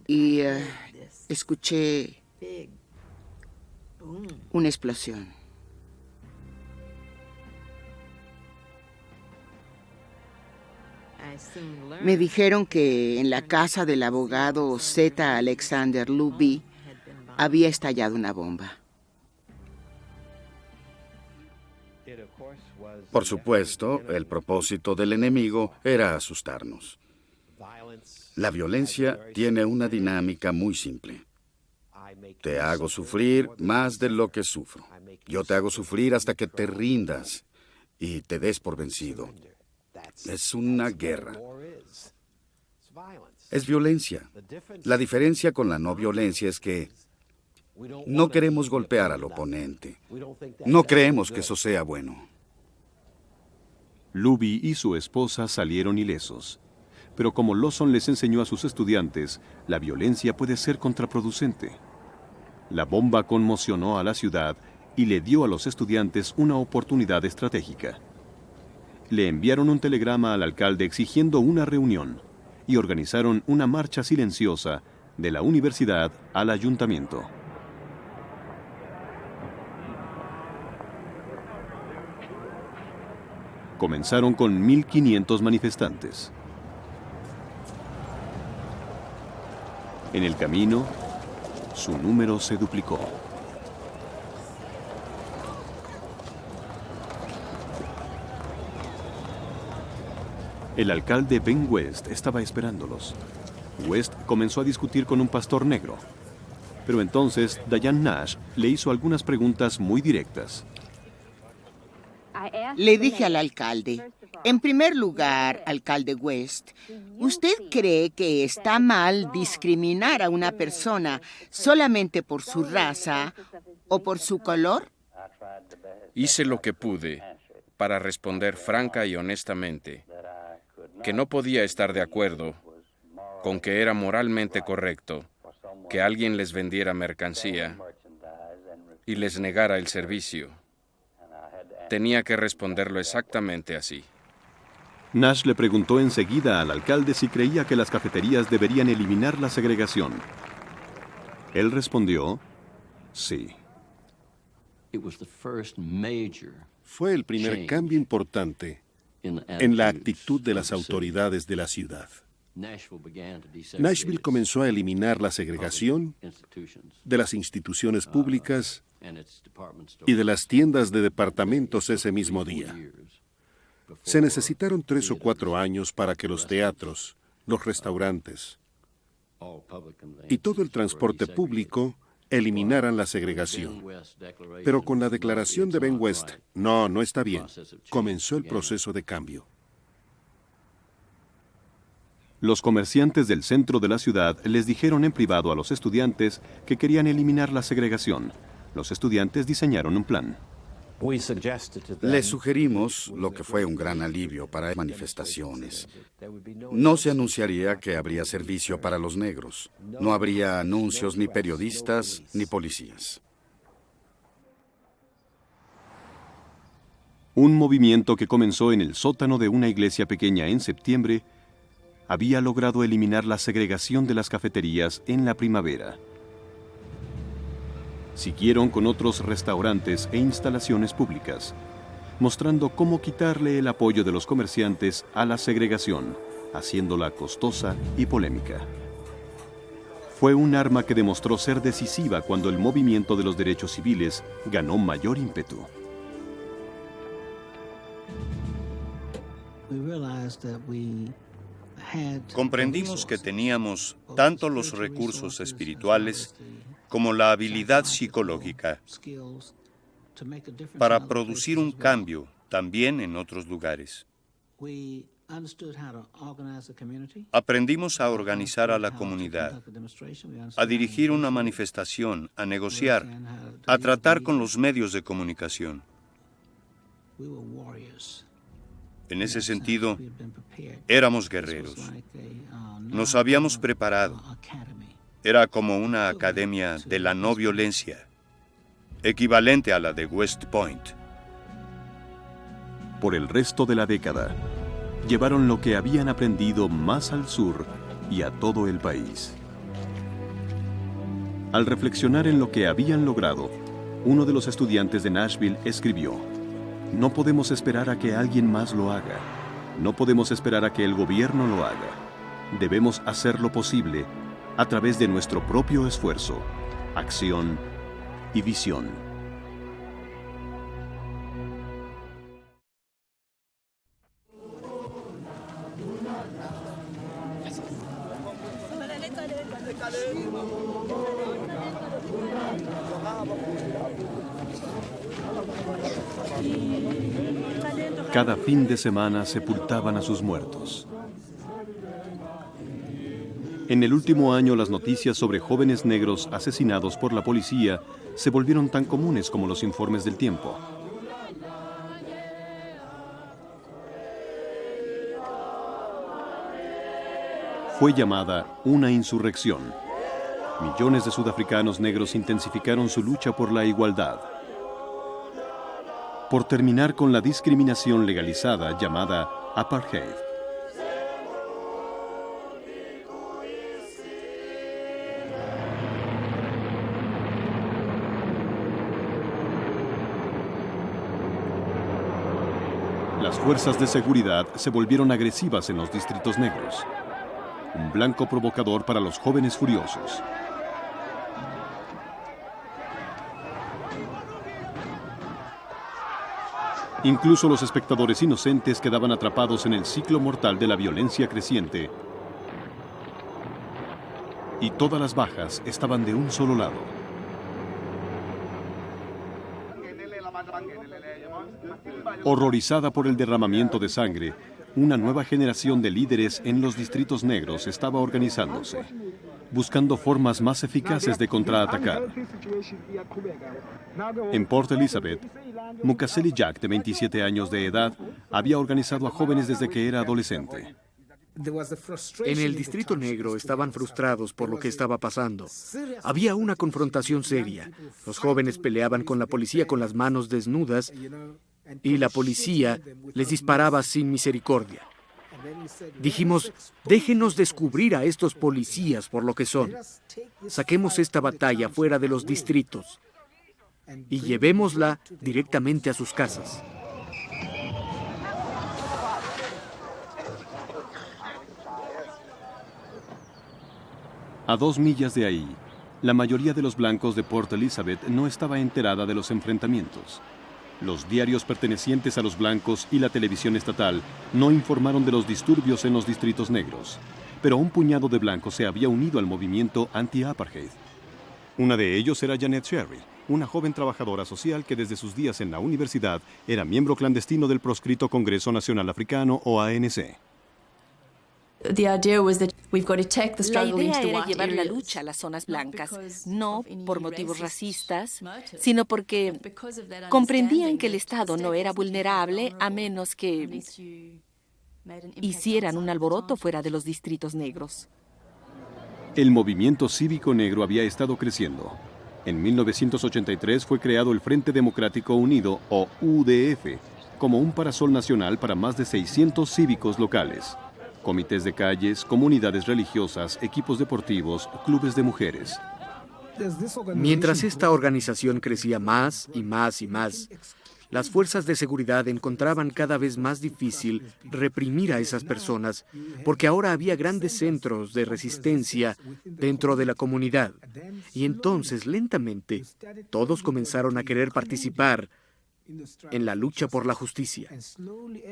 y escuché una explosión. Me dijeron que en la casa del abogado Z. Alexander Luby había estallado una bomba. Por supuesto, el propósito del enemigo era asustarnos. La violencia tiene una dinámica muy simple. Te hago sufrir más de lo que sufro. Yo te hago sufrir hasta que te rindas y te des por vencido. Es una guerra. Es violencia. La diferencia con la no violencia es que no queremos golpear al oponente. No creemos que eso sea bueno. Luby y su esposa salieron ilesos. Pero como Lawson les enseñó a sus estudiantes, la violencia puede ser contraproducente. La bomba conmocionó a la ciudad y le dio a los estudiantes una oportunidad estratégica. Le enviaron un telegrama al alcalde exigiendo una reunión y organizaron una marcha silenciosa de la universidad al ayuntamiento. Comenzaron con 1.500 manifestantes. En el camino, su número se duplicó. El alcalde Ben West estaba esperándolos. West comenzó a discutir con un pastor negro. Pero entonces Diane Nash le hizo algunas preguntas muy directas. Le dije al alcalde, en primer lugar, alcalde West, ¿usted cree que está mal discriminar a una persona solamente por su raza o por su color? Hice lo que pude para responder franca y honestamente que no podía estar de acuerdo con que era moralmente correcto que alguien les vendiera mercancía y les negara el servicio. Tenía que responderlo exactamente así. Nash le preguntó enseguida al alcalde si creía que las cafeterías deberían eliminar la segregación. Él respondió, sí. Fue el primer cambio importante en la actitud de las autoridades de la ciudad. Nashville comenzó a eliminar la segregación de las instituciones públicas y de las tiendas de departamentos ese mismo día. Se necesitaron 3 o 4 años para que los teatros, los restaurantes y todo el transporte público eliminaran la segregación. Pero con la declaración de Ben West, no está bien, comenzó el proceso de cambio. Los comerciantes del centro de la ciudad les dijeron en privado a los estudiantes que querían eliminar la segregación. Los estudiantes diseñaron un plan. Les sugerimos lo que fue un gran alivio para manifestaciones. No se anunciaría que habría servicio para los negros. No habría anuncios ni periodistas ni policías. Un movimiento que comenzó en el sótano de una iglesia pequeña en septiembre había logrado eliminar la segregación de las cafeterías en la primavera. Siguieron con otros restaurantes e instalaciones públicas, mostrando cómo quitarle el apoyo de los comerciantes a la segregación, haciéndola costosa y polémica. Fue un arma que demostró ser decisiva cuando el movimiento de los derechos civiles ganó mayor ímpetu. Comprendimos que teníamos tanto los recursos espirituales como la habilidad psicológica para producir un cambio también en otros lugares. Aprendimos a organizar a la comunidad, a dirigir una manifestación, a negociar, a tratar con los medios de comunicación. En ese sentido, éramos guerreros. Nos habíamos preparado. Era como una academia de la no violencia, equivalente a la de West Point. Por el resto de la década, llevaron lo que habían aprendido más al sur y a todo el país. Al reflexionar en lo que habían logrado, uno de los estudiantes de Nashville escribió: "No podemos esperar a que alguien más lo haga. No podemos esperar a que el gobierno lo haga. Debemos hacer lo posible a través de nuestro propio esfuerzo, acción y visión". Cada fin de semana sepultaban a sus muertos. En el último año, las noticias sobre jóvenes negros asesinados por la policía se volvieron tan comunes como los informes del tiempo. Fue llamada una insurrección. Millones de sudafricanos negros intensificaron su lucha por la igualdad, por terminar con la discriminación legalizada llamada apartheid. Las fuerzas de seguridad se volvieron agresivas en los distritos negros. Un blanco provocador para los jóvenes furiosos. Incluso los espectadores inocentes quedaban atrapados en el ciclo mortal de la violencia creciente. Y todas las bajas estaban de un solo lado. Horrorizada por el derramamiento de sangre, una nueva generación de líderes en los distritos negros estaba organizándose, buscando formas más eficaces de contraatacar. En Port Elizabeth, Mukaseli Jack, de 27 años de edad, había organizado a jóvenes desde que era adolescente. En el distrito negro estaban frustrados por lo que estaba pasando. Había una confrontación seria. Los jóvenes peleaban con la policía con las manos desnudas y la policía les disparaba sin misericordia. Dijimos, déjenos descubrir a estos policías por lo que son. Saquemos esta batalla fuera de los distritos y llevémosla directamente a sus casas. A 2 millas de ahí, la mayoría de los blancos de Port Elizabeth no estaba enterada de los enfrentamientos. Los diarios pertenecientes a los blancos y la televisión estatal no informaron de los disturbios en los distritos negros, pero un puñado de blancos se había unido al movimiento anti-apartheid. Una de ellos era Janet Sherry, una joven trabajadora social que desde sus días en la universidad era miembro clandestino del proscrito Congreso Nacional Africano o ANC. La idea era llevar la lucha a las zonas blancas, no por motivos racistas, sino porque comprendían que el Estado no era vulnerable a menos que hicieran un alboroto fuera de los distritos negros. El movimiento cívico negro había estado creciendo. En 1983 fue creado el Frente Democrático Unido, o UDF, como un parasol nacional para más de 600 cívicos locales. Comités de calles, comunidades religiosas, equipos deportivos, clubes de mujeres. Mientras esta organización crecía más y más y más, las fuerzas de seguridad encontraban cada vez más difícil reprimir a esas personas, porque ahora había grandes centros de resistencia dentro de la comunidad. Y entonces, lentamente, todos comenzaron a querer participar en la lucha por la justicia.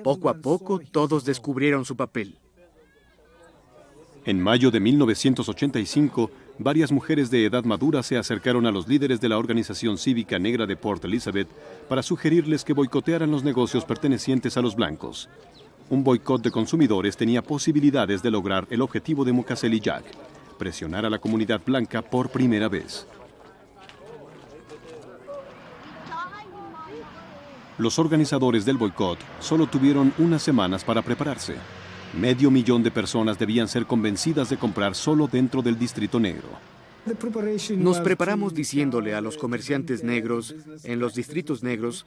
Poco a poco, todos descubrieron su papel. En mayo de 1985, varias mujeres de edad madura se acercaron a los líderes de la Organización Cívica Negra de Port Elizabeth para sugerirles que boicotearan los negocios pertenecientes a los blancos. Un boicot de consumidores tenía posibilidades de lograr el objetivo de Mukasey Jack, presionar a la comunidad blanca por primera vez. Los organizadores del boicot solo tuvieron unas semanas para prepararse. 500,000 de personas debían ser convencidas de comprar solo dentro del Distrito Negro. Nos preparamos diciéndole a los comerciantes negros en los distritos negros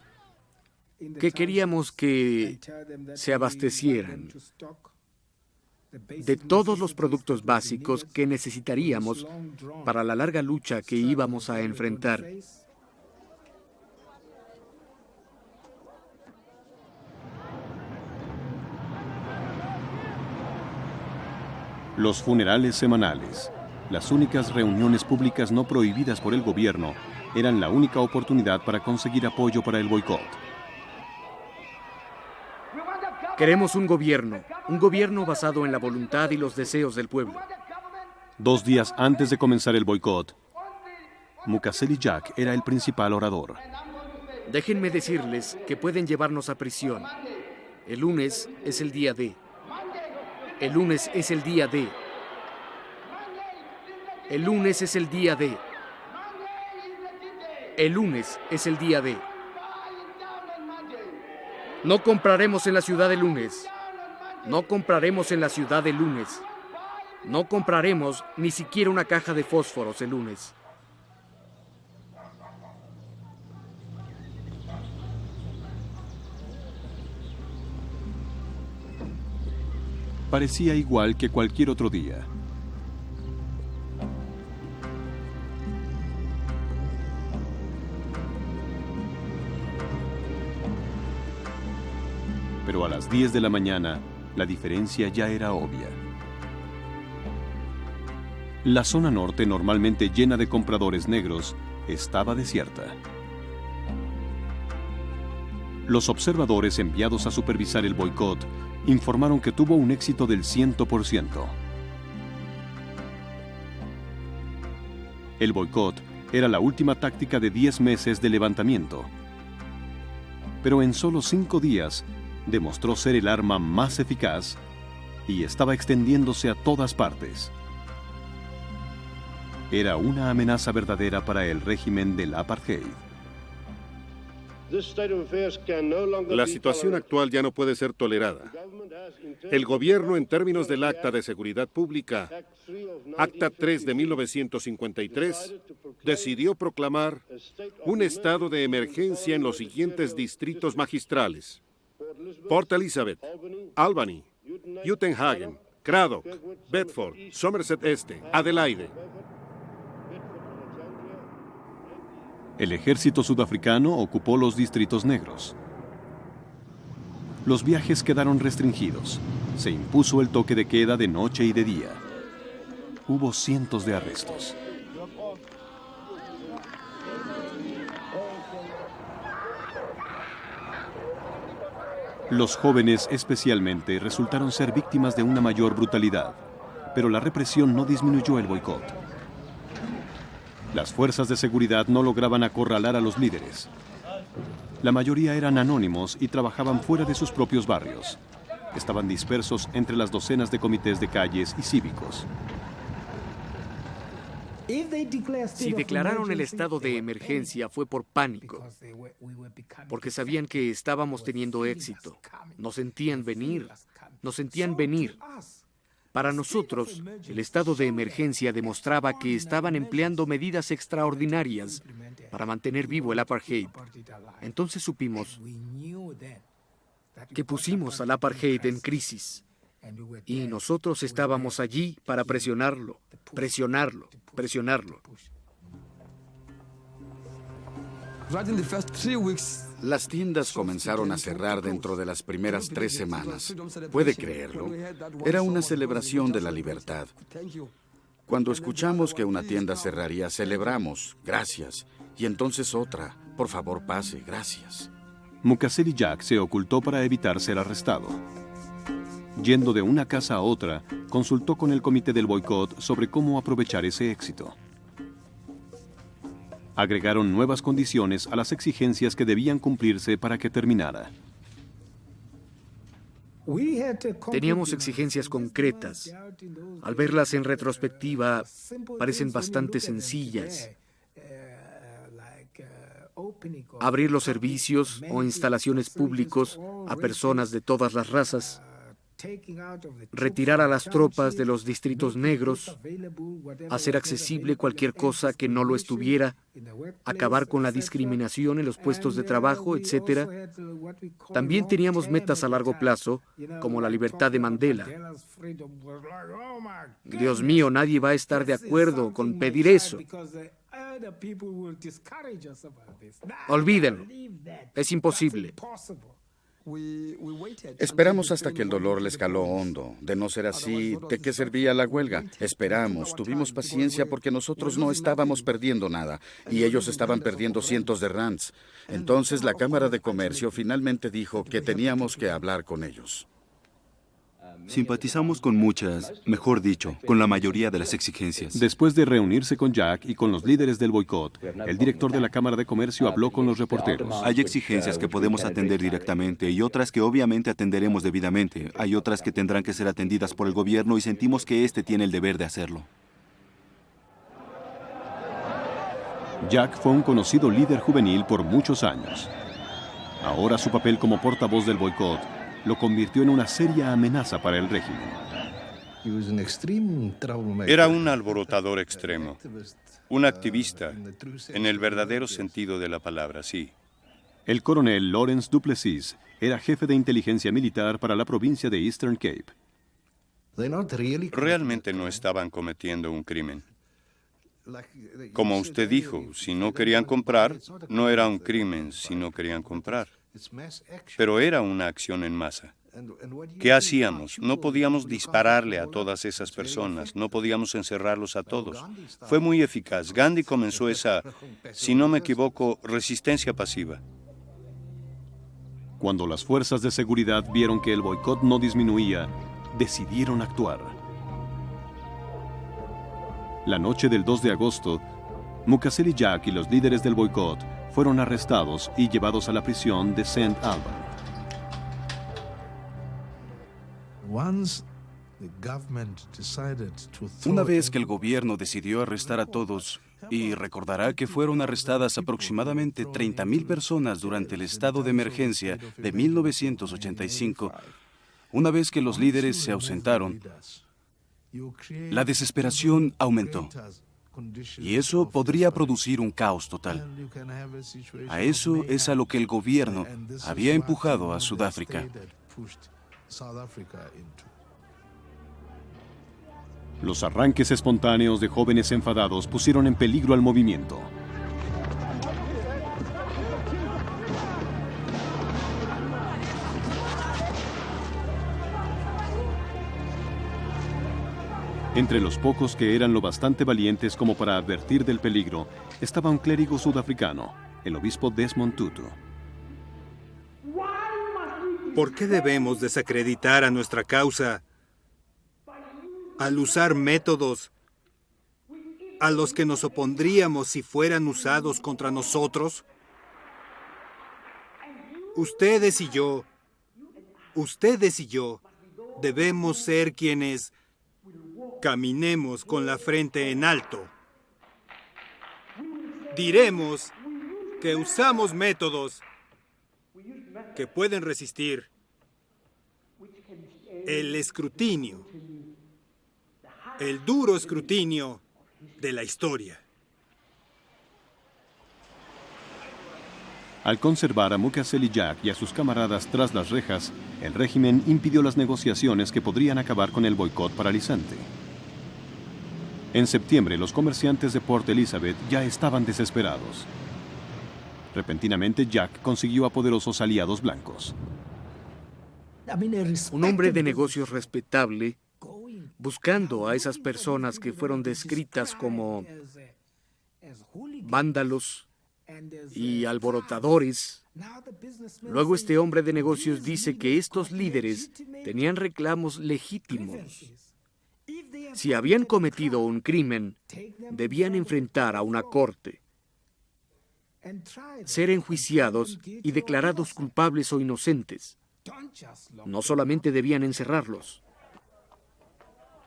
que queríamos que se abastecieran de todos los productos básicos que necesitaríamos para la larga lucha que íbamos a enfrentar. Los funerales semanales, las únicas reuniones públicas no prohibidas por el gobierno, eran la única oportunidad para conseguir apoyo para el boicot. Queremos un gobierno basado en la voluntad y los deseos del pueblo. 2 días antes de comenzar el boicot, Mukasey Jack era el principal orador. Déjenme decirles que pueden llevarnos a prisión. El lunes es el día D. El lunes es el día D. El lunes es el día D. El lunes es el día D. No compraremos en la ciudad el lunes. No compraremos en la ciudad el lunes. No compraremos ni siquiera una caja de fósforos el lunes. Parecía igual que cualquier otro día. Pero a las 10 de la mañana, la diferencia ya era obvia. La zona norte, normalmente llena de compradores negros, estaba desierta. Los observadores enviados a supervisar el boicot informaron que tuvo un éxito del 100%. El boicot era la última táctica de 10 meses de levantamiento. Pero en solo 5 días demostró ser el arma más eficaz y estaba extendiéndose a todas partes. Era una amenaza verdadera para el régimen del apartheid. La situación actual ya no puede ser tolerada. El gobierno, en términos del Acta de Seguridad Pública, Acta 3 de 1953, decidió proclamar un estado de emergencia en los siguientes distritos magistrales: Port Elizabeth, Albany, Utenhagen, Craddock, Bedford, Somerset Este, Adelaide. El ejército sudafricano ocupó los distritos negros. Los viajes quedaron restringidos. Se impuso el toque de queda de noche y de día. Hubo cientos de arrestos. Los jóvenes especialmente resultaron ser víctimas de una mayor brutalidad, pero la represión no disminuyó el boicot. Las fuerzas de seguridad no lograban acorralar a los líderes. La mayoría eran anónimos y trabajaban fuera de sus propios barrios. Estaban dispersos entre las docenas de comités de calles y cívicos. Si declararon el estado de emergencia fue por pánico, porque sabían que estábamos teniendo éxito. Nos sentían venir. Para nosotros, el estado de emergencia demostraba que estaban empleando medidas extraordinarias para mantener vivo el apartheid. Entonces supimos que pusimos al apartheid en crisis y nosotros estábamos allí para presionarlo. Las tiendas comenzaron a cerrar dentro de las primeras 3 semanas. ¿Puede creerlo? Era una celebración de la libertad. Cuando escuchamos que una tienda cerraría, celebramos, gracias. Y entonces otra, por favor pase, gracias. Mukasey Jack se ocultó para evitar ser arrestado. Yendo de una casa a otra, consultó con el comité del boicot sobre cómo aprovechar ese éxito. Agregaron nuevas condiciones a las exigencias que debían cumplirse para que terminara. Teníamos exigencias concretas. Al verlas en retrospectiva, parecen bastante sencillas. Abrir los servicios o instalaciones públicos a personas de todas las razas. Retirar a las tropas de los distritos negros, hacer accesible cualquier cosa que no lo estuviera, acabar con la discriminación en los puestos de trabajo, etc. También teníamos metas a largo plazo, como la libertad de Mandela. Dios mío, nadie va a estar de acuerdo con pedir eso. Olvídenlo, es imposible. Esperamos hasta que el dolor les caló hondo. De no ser así, ¿de qué servía la huelga? Esperamos, tuvimos paciencia porque nosotros no estábamos perdiendo nada y ellos estaban perdiendo cientos de rands. Entonces la Cámara de Comercio finalmente dijo que teníamos que hablar con ellos. Simpatizamos con muchas, mejor dicho, con la mayoría de las exigencias. Después de reunirse con Jack y con los líderes del boicot, el director de la Cámara de Comercio habló con los reporteros. Hay exigencias que podemos atender directamente y otras que obviamente atenderemos debidamente. Hay otras que tendrán que ser atendidas por el gobierno y sentimos que este tiene el deber de hacerlo. Jack fue un conocido líder juvenil por muchos años. Ahora su papel como portavoz del boicot lo convirtió en una seria amenaza para el régimen. Era un alborotador extremo, un activista, en el verdadero sentido de la palabra, sí. El coronel Lawrence Duplessis era jefe de inteligencia militar para la provincia de Eastern Cape. Realmente no estaban cometiendo un crimen. Como usted dijo, si no querían comprar, no era un crimen si no querían comprar. Pero era una acción en masa. ¿Qué hacíamos? No podíamos dispararle a todas esas personas, no podíamos encerrarlos a todos. Fue muy eficaz. Gandhi comenzó esa, si no me equivoco, resistencia pasiva. Cuando las fuerzas de seguridad vieron que el boicot no disminuía, decidieron actuar. La noche del 2 de agosto, Mukasey Jack y los líderes del boicot fueron arrestados y llevados a la prisión de St. Alban. Una vez que el gobierno decidió arrestar a todos, y recordará que fueron arrestadas aproximadamente 30,000 personas durante el estado de emergencia de 1985, una vez que los líderes se ausentaron, la desesperación aumentó. Y eso podría producir un caos total. A eso es a lo que el gobierno había empujado a Sudáfrica. Los arranques espontáneos de jóvenes enfadados pusieron en peligro al movimiento. Entre los pocos que eran lo bastante valientes como para advertir del peligro, estaba un clérigo sudafricano, el obispo Desmond Tutu. ¿Por qué debemos desacreditar a nuestra causa al usar métodos a los que nos opondríamos si fueran usados contra nosotros? Ustedes y yo debemos ser quienes caminemos con la frente en alto. Diremos que usamos métodos que pueden resistir el escrutinio, el duro escrutinio de la historia. Al conservar a Mukasey Jack y a sus camaradas tras las rejas, el régimen impidió las negociaciones que podrían acabar con el boicot paralizante. En septiembre, los comerciantes de Port Elizabeth ya estaban desesperados. Repentinamente, Jack consiguió a poderosos aliados blancos. Un hombre de negocios respetable, buscando a esas personas que fueron descritas como vándalos, y alborotadores. Luego este hombre de negocios dice que estos líderes tenían reclamos legítimos. Si habían cometido un crimen, debían enfrentar a una corte, ser enjuiciados y declarados culpables o inocentes. No solamente debían encerrarlos.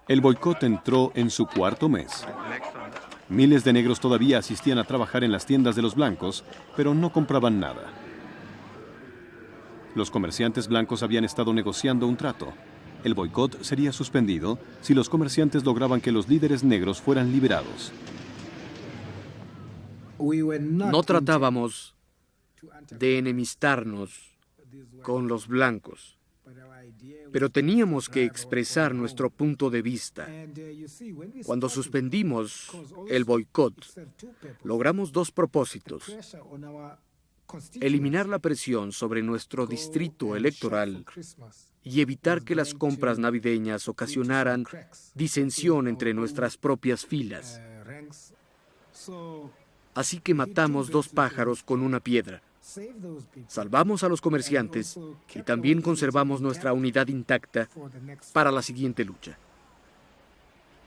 El boicot entró en su cuarto mes. Miles de negros todavía asistían a trabajar en las tiendas de los blancos, pero no compraban nada. Los comerciantes blancos habían estado negociando un trato. El boicot sería suspendido si los comerciantes lograban que los líderes negros fueran liberados. No tratábamos de enemistarnos con los blancos, pero teníamos que expresar nuestro punto de vista. Cuando suspendimos el boicot, logramos dos propósitos: eliminar la presión sobre nuestro distrito electoral y evitar que las compras navideñas ocasionaran disensión entre nuestras propias filas. Así que matamos dos pájaros con una piedra. Salvamos a los comerciantes y también conservamos nuestra unidad intacta para la siguiente lucha.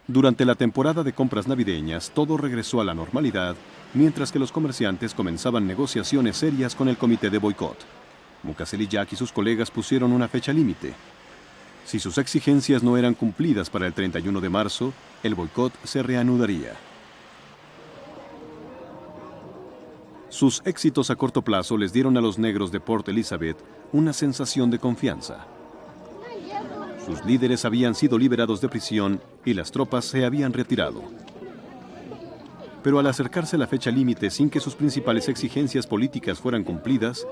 Durante la temporada de compras navideñas, todo regresó a la normalidad, mientras que los comerciantes comenzaban negociaciones serias con el comité de boicot. Mukasey Jack y sus colegas pusieron una fecha límite. Si sus exigencias no eran cumplidas para el 31 de marzo, el boicot se reanudaría. Sus éxitos a corto plazo les dieron a los negros de Port Elizabeth una sensación de confianza. Sus líderes habían sido liberados de prisión y las tropas se habían retirado. Pero al acercarse la fecha límite sin que sus principales exigencias políticas fueran cumplidas,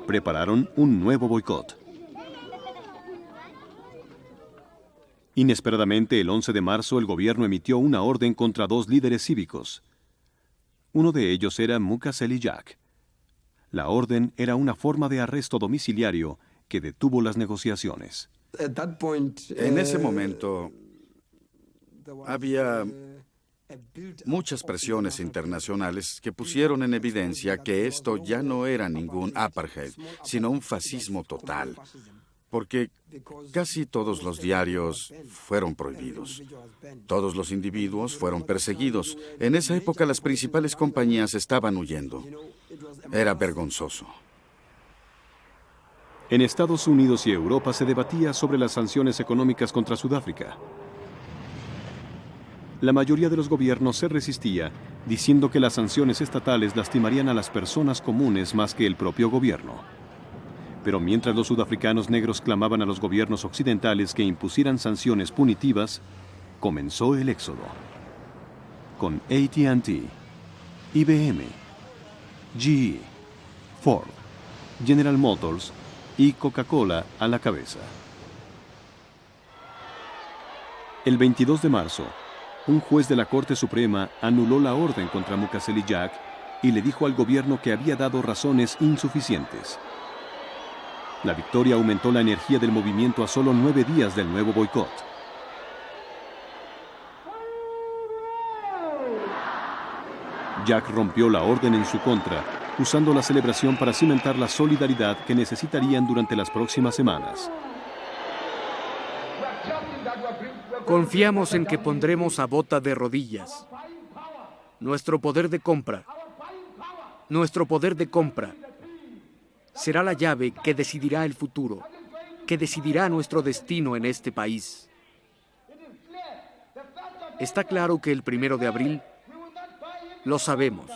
prepararon un nuevo boicot. Inesperadamente, el 11 de marzo, el gobierno emitió una orden contra dos líderes cívicos. Uno de ellos era Mukasey Jack. La orden era una forma de arresto domiciliario que detuvo las negociaciones. En ese momento había muchas presiones internacionales que pusieron en evidencia que esto ya no era ningún apartheid, sino un fascismo total, porque casi todos los diarios fueron prohibidos. Todos los individuos fueron perseguidos. En esa época las principales compañías estaban huyendo. Era vergonzoso. En Estados Unidos y Europa se debatía sobre las sanciones económicas contra Sudáfrica. La mayoría de los gobiernos se resistía, diciendo que las sanciones estatales lastimarían a las personas comunes más que el propio gobierno. Pero mientras los sudafricanos negros clamaban a los gobiernos occidentales que impusieran sanciones punitivas, comenzó el éxodo. Con AT&T, IBM, GE, Ford, General Motors y Coca-Cola a la cabeza. El 22 de marzo, un juez de la Corte Suprema anuló la orden contra Mukasey Jack y le dijo al gobierno que había dado razones insuficientes. La victoria aumentó la energía del movimiento a solo 9 días del nuevo boicot. Jack rompió la orden en su contra, usando la celebración para cimentar la solidaridad que necesitarían durante las próximas semanas. Confiamos en que pondremos a Botha de rodillas. Nuestro poder de compra será la llave que decidirá el futuro, que decidirá nuestro destino en este país. Está claro que el 1 de abril, lo sabemos,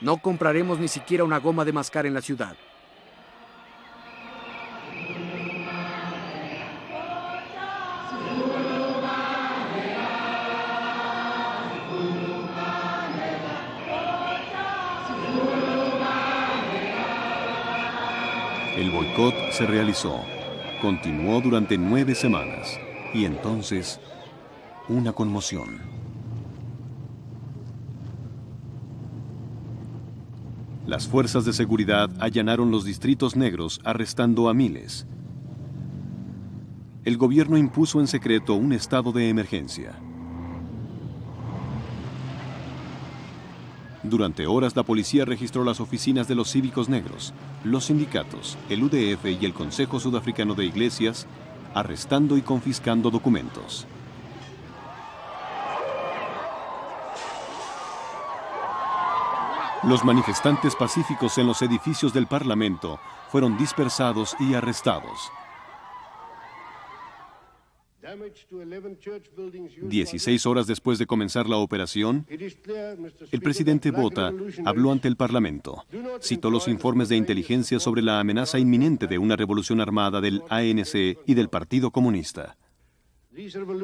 no compraremos ni siquiera una goma de mascar en la ciudad. El boicot se realizó, continuó durante 9 semanas y entonces una conmoción. Las fuerzas de seguridad allanaron los distritos negros arrestando a miles. El gobierno impuso en secreto un estado de emergencia. Durante horas la policía registró las oficinas de los cívicos negros, los sindicatos, el UDF y el Consejo Sudafricano de Iglesias, arrestando y confiscando documentos. Los manifestantes pacíficos en los edificios del Parlamento fueron dispersados y arrestados. 16 horas después de comenzar la operación, el presidente Botha habló ante el Parlamento. Citó los informes de inteligencia sobre la amenaza inminente de una revolución armada del ANC y del Partido Comunista.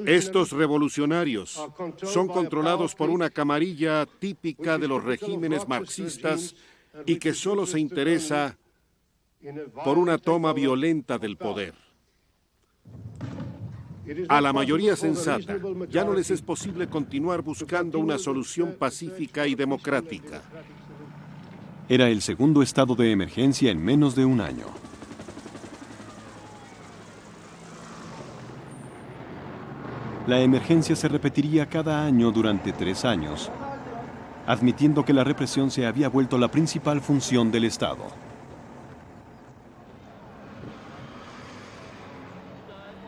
Estos revolucionarios son controlados por una camarilla típica de los regímenes marxistas y que solo se interesa por una toma violenta del poder. A la mayoría sensata ya no les es posible continuar buscando una solución pacífica y democrática. Era el segundo estado de emergencia en menos de un año. La emergencia se repetiría cada año durante 3 años, admitiendo que la represión se había vuelto la principal función del Estado.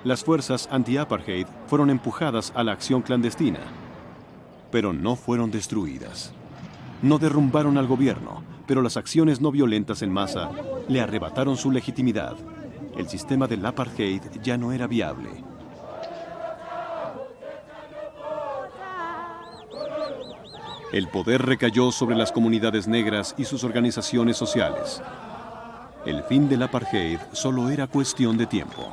Las fuerzas anti-apartheid fueron empujadas a la acción clandestina, pero no fueron destruidas. No derrumbaron al gobierno, pero las acciones no violentas en masa le arrebataron su legitimidad. El sistema del apartheid ya no era viable. El poder recayó sobre las comunidades negras y sus organizaciones sociales. El fin del apartheid solo era cuestión de tiempo.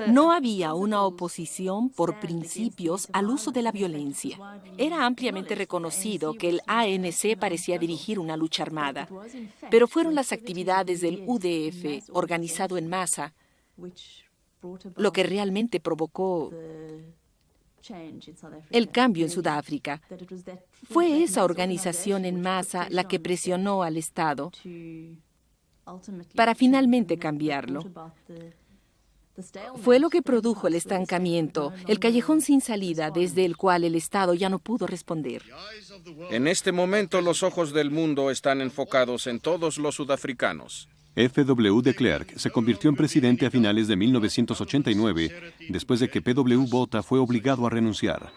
No había una oposición por principios al uso de la violencia. Era ampliamente reconocido que el ANC parecía dirigir una lucha armada, pero fueron las actividades del UDF, organizado en masa, lo que realmente provocó el cambio en Sudáfrica. Fue esa organización en masa la que presionó al Estado para finalmente cambiarlo. Fue lo que produjo el estancamiento, el callejón sin salida desde el cual el Estado ya no pudo responder. En este momento los ojos del mundo están enfocados en todos los sudafricanos. F.W. de Klerk se convirtió en presidente a finales de 1989, después de que P.W. Botha fue obligado a renunciar.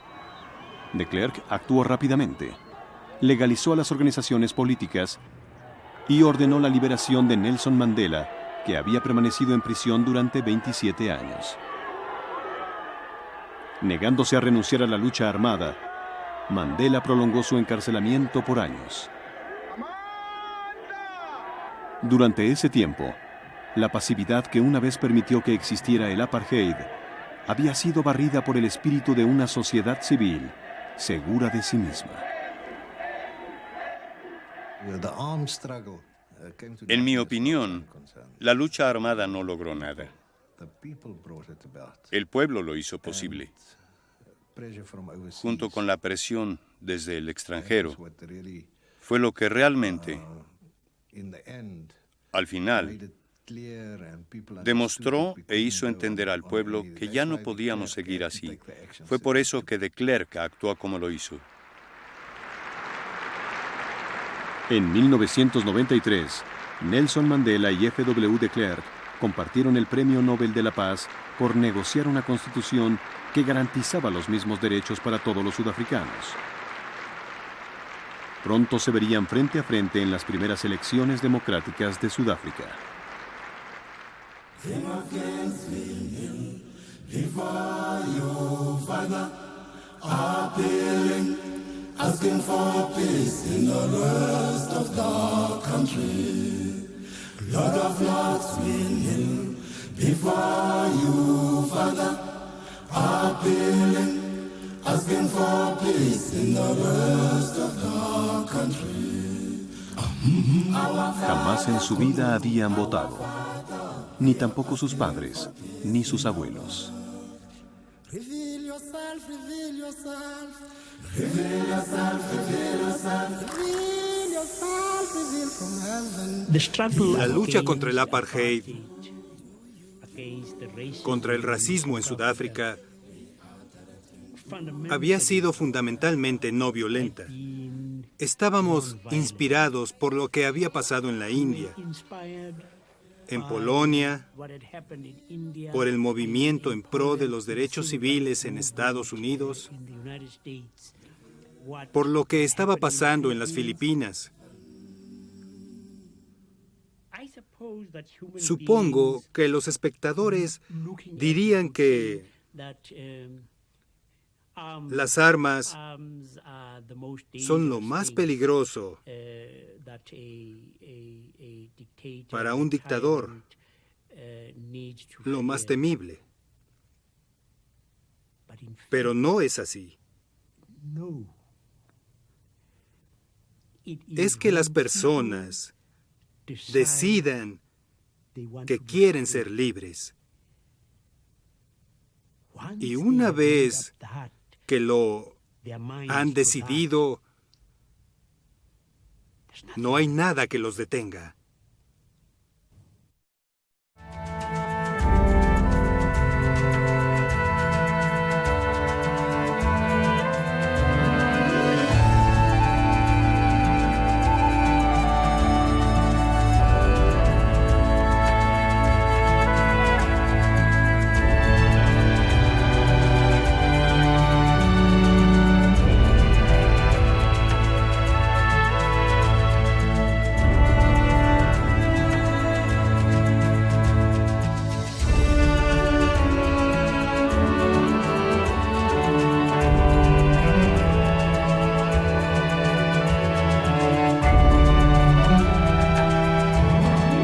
De Klerk actuó rápidamente, legalizó a las organizaciones políticas y ordenó la liberación de Nelson Mandela, que había permanecido en prisión durante 27 años. Negándose a renunciar a la lucha armada, Mandela prolongó su encarcelamiento por años. Durante ese tiempo, la pasividad que una vez permitió que existiera el apartheid había sido barrida por el espíritu de una sociedad civil segura de sí misma. En mi opinión, la lucha armada no logró nada. El pueblo lo hizo posible, junto con la presión desde el extranjero. Fue lo que realmente, al final, demostró e hizo entender al pueblo que ya no podíamos seguir así. Fue por eso que de Klerk actuó como lo hizo. En 1993, Nelson Mandela y F.W. de Klerk compartieron el Premio Nobel de la Paz por negociar una constitución que garantizaba los mismos derechos para todos los sudafricanos. Pronto se verían frente a frente en las primeras elecciones democráticas de Sudáfrica. Asking for peace in the rest of the country. Lord of Lords, we kneel before you, Father, appealing, asking for peace in the rest of the country. Jamás en su vida habían votado, ni tampoco sus padres, ni sus abuelos. Reveal yourself, reveal yourself. La lucha contra el apartheid, contra el racismo en Sudáfrica, había sido fundamentalmente no violenta. Estábamos inspirados por lo que había pasado en la India, en Polonia, por el movimiento en pro de los derechos civiles en Estados Unidos, por lo que estaba pasando en las Filipinas. Supongo que los espectadores dirían que las armas son lo más peligroso para un dictador, lo más temible. Pero no es así. Es que las personas decidan que quieren ser libres. Y una vez que lo han decidido, no hay nada que los detenga.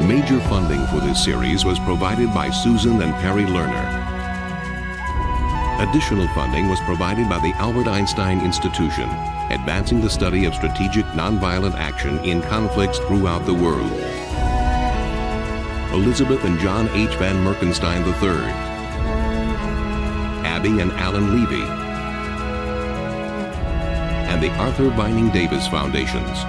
Major funding for this series was provided by Susan and Perry Lerner. Additional funding was provided by the Albert Einstein Institution, advancing the study of strategic nonviolent action in conflicts throughout the world. Elizabeth and John H. Van Merkenstein III, Abby and Alan Levy, and the Arthur Vining Davis Foundations.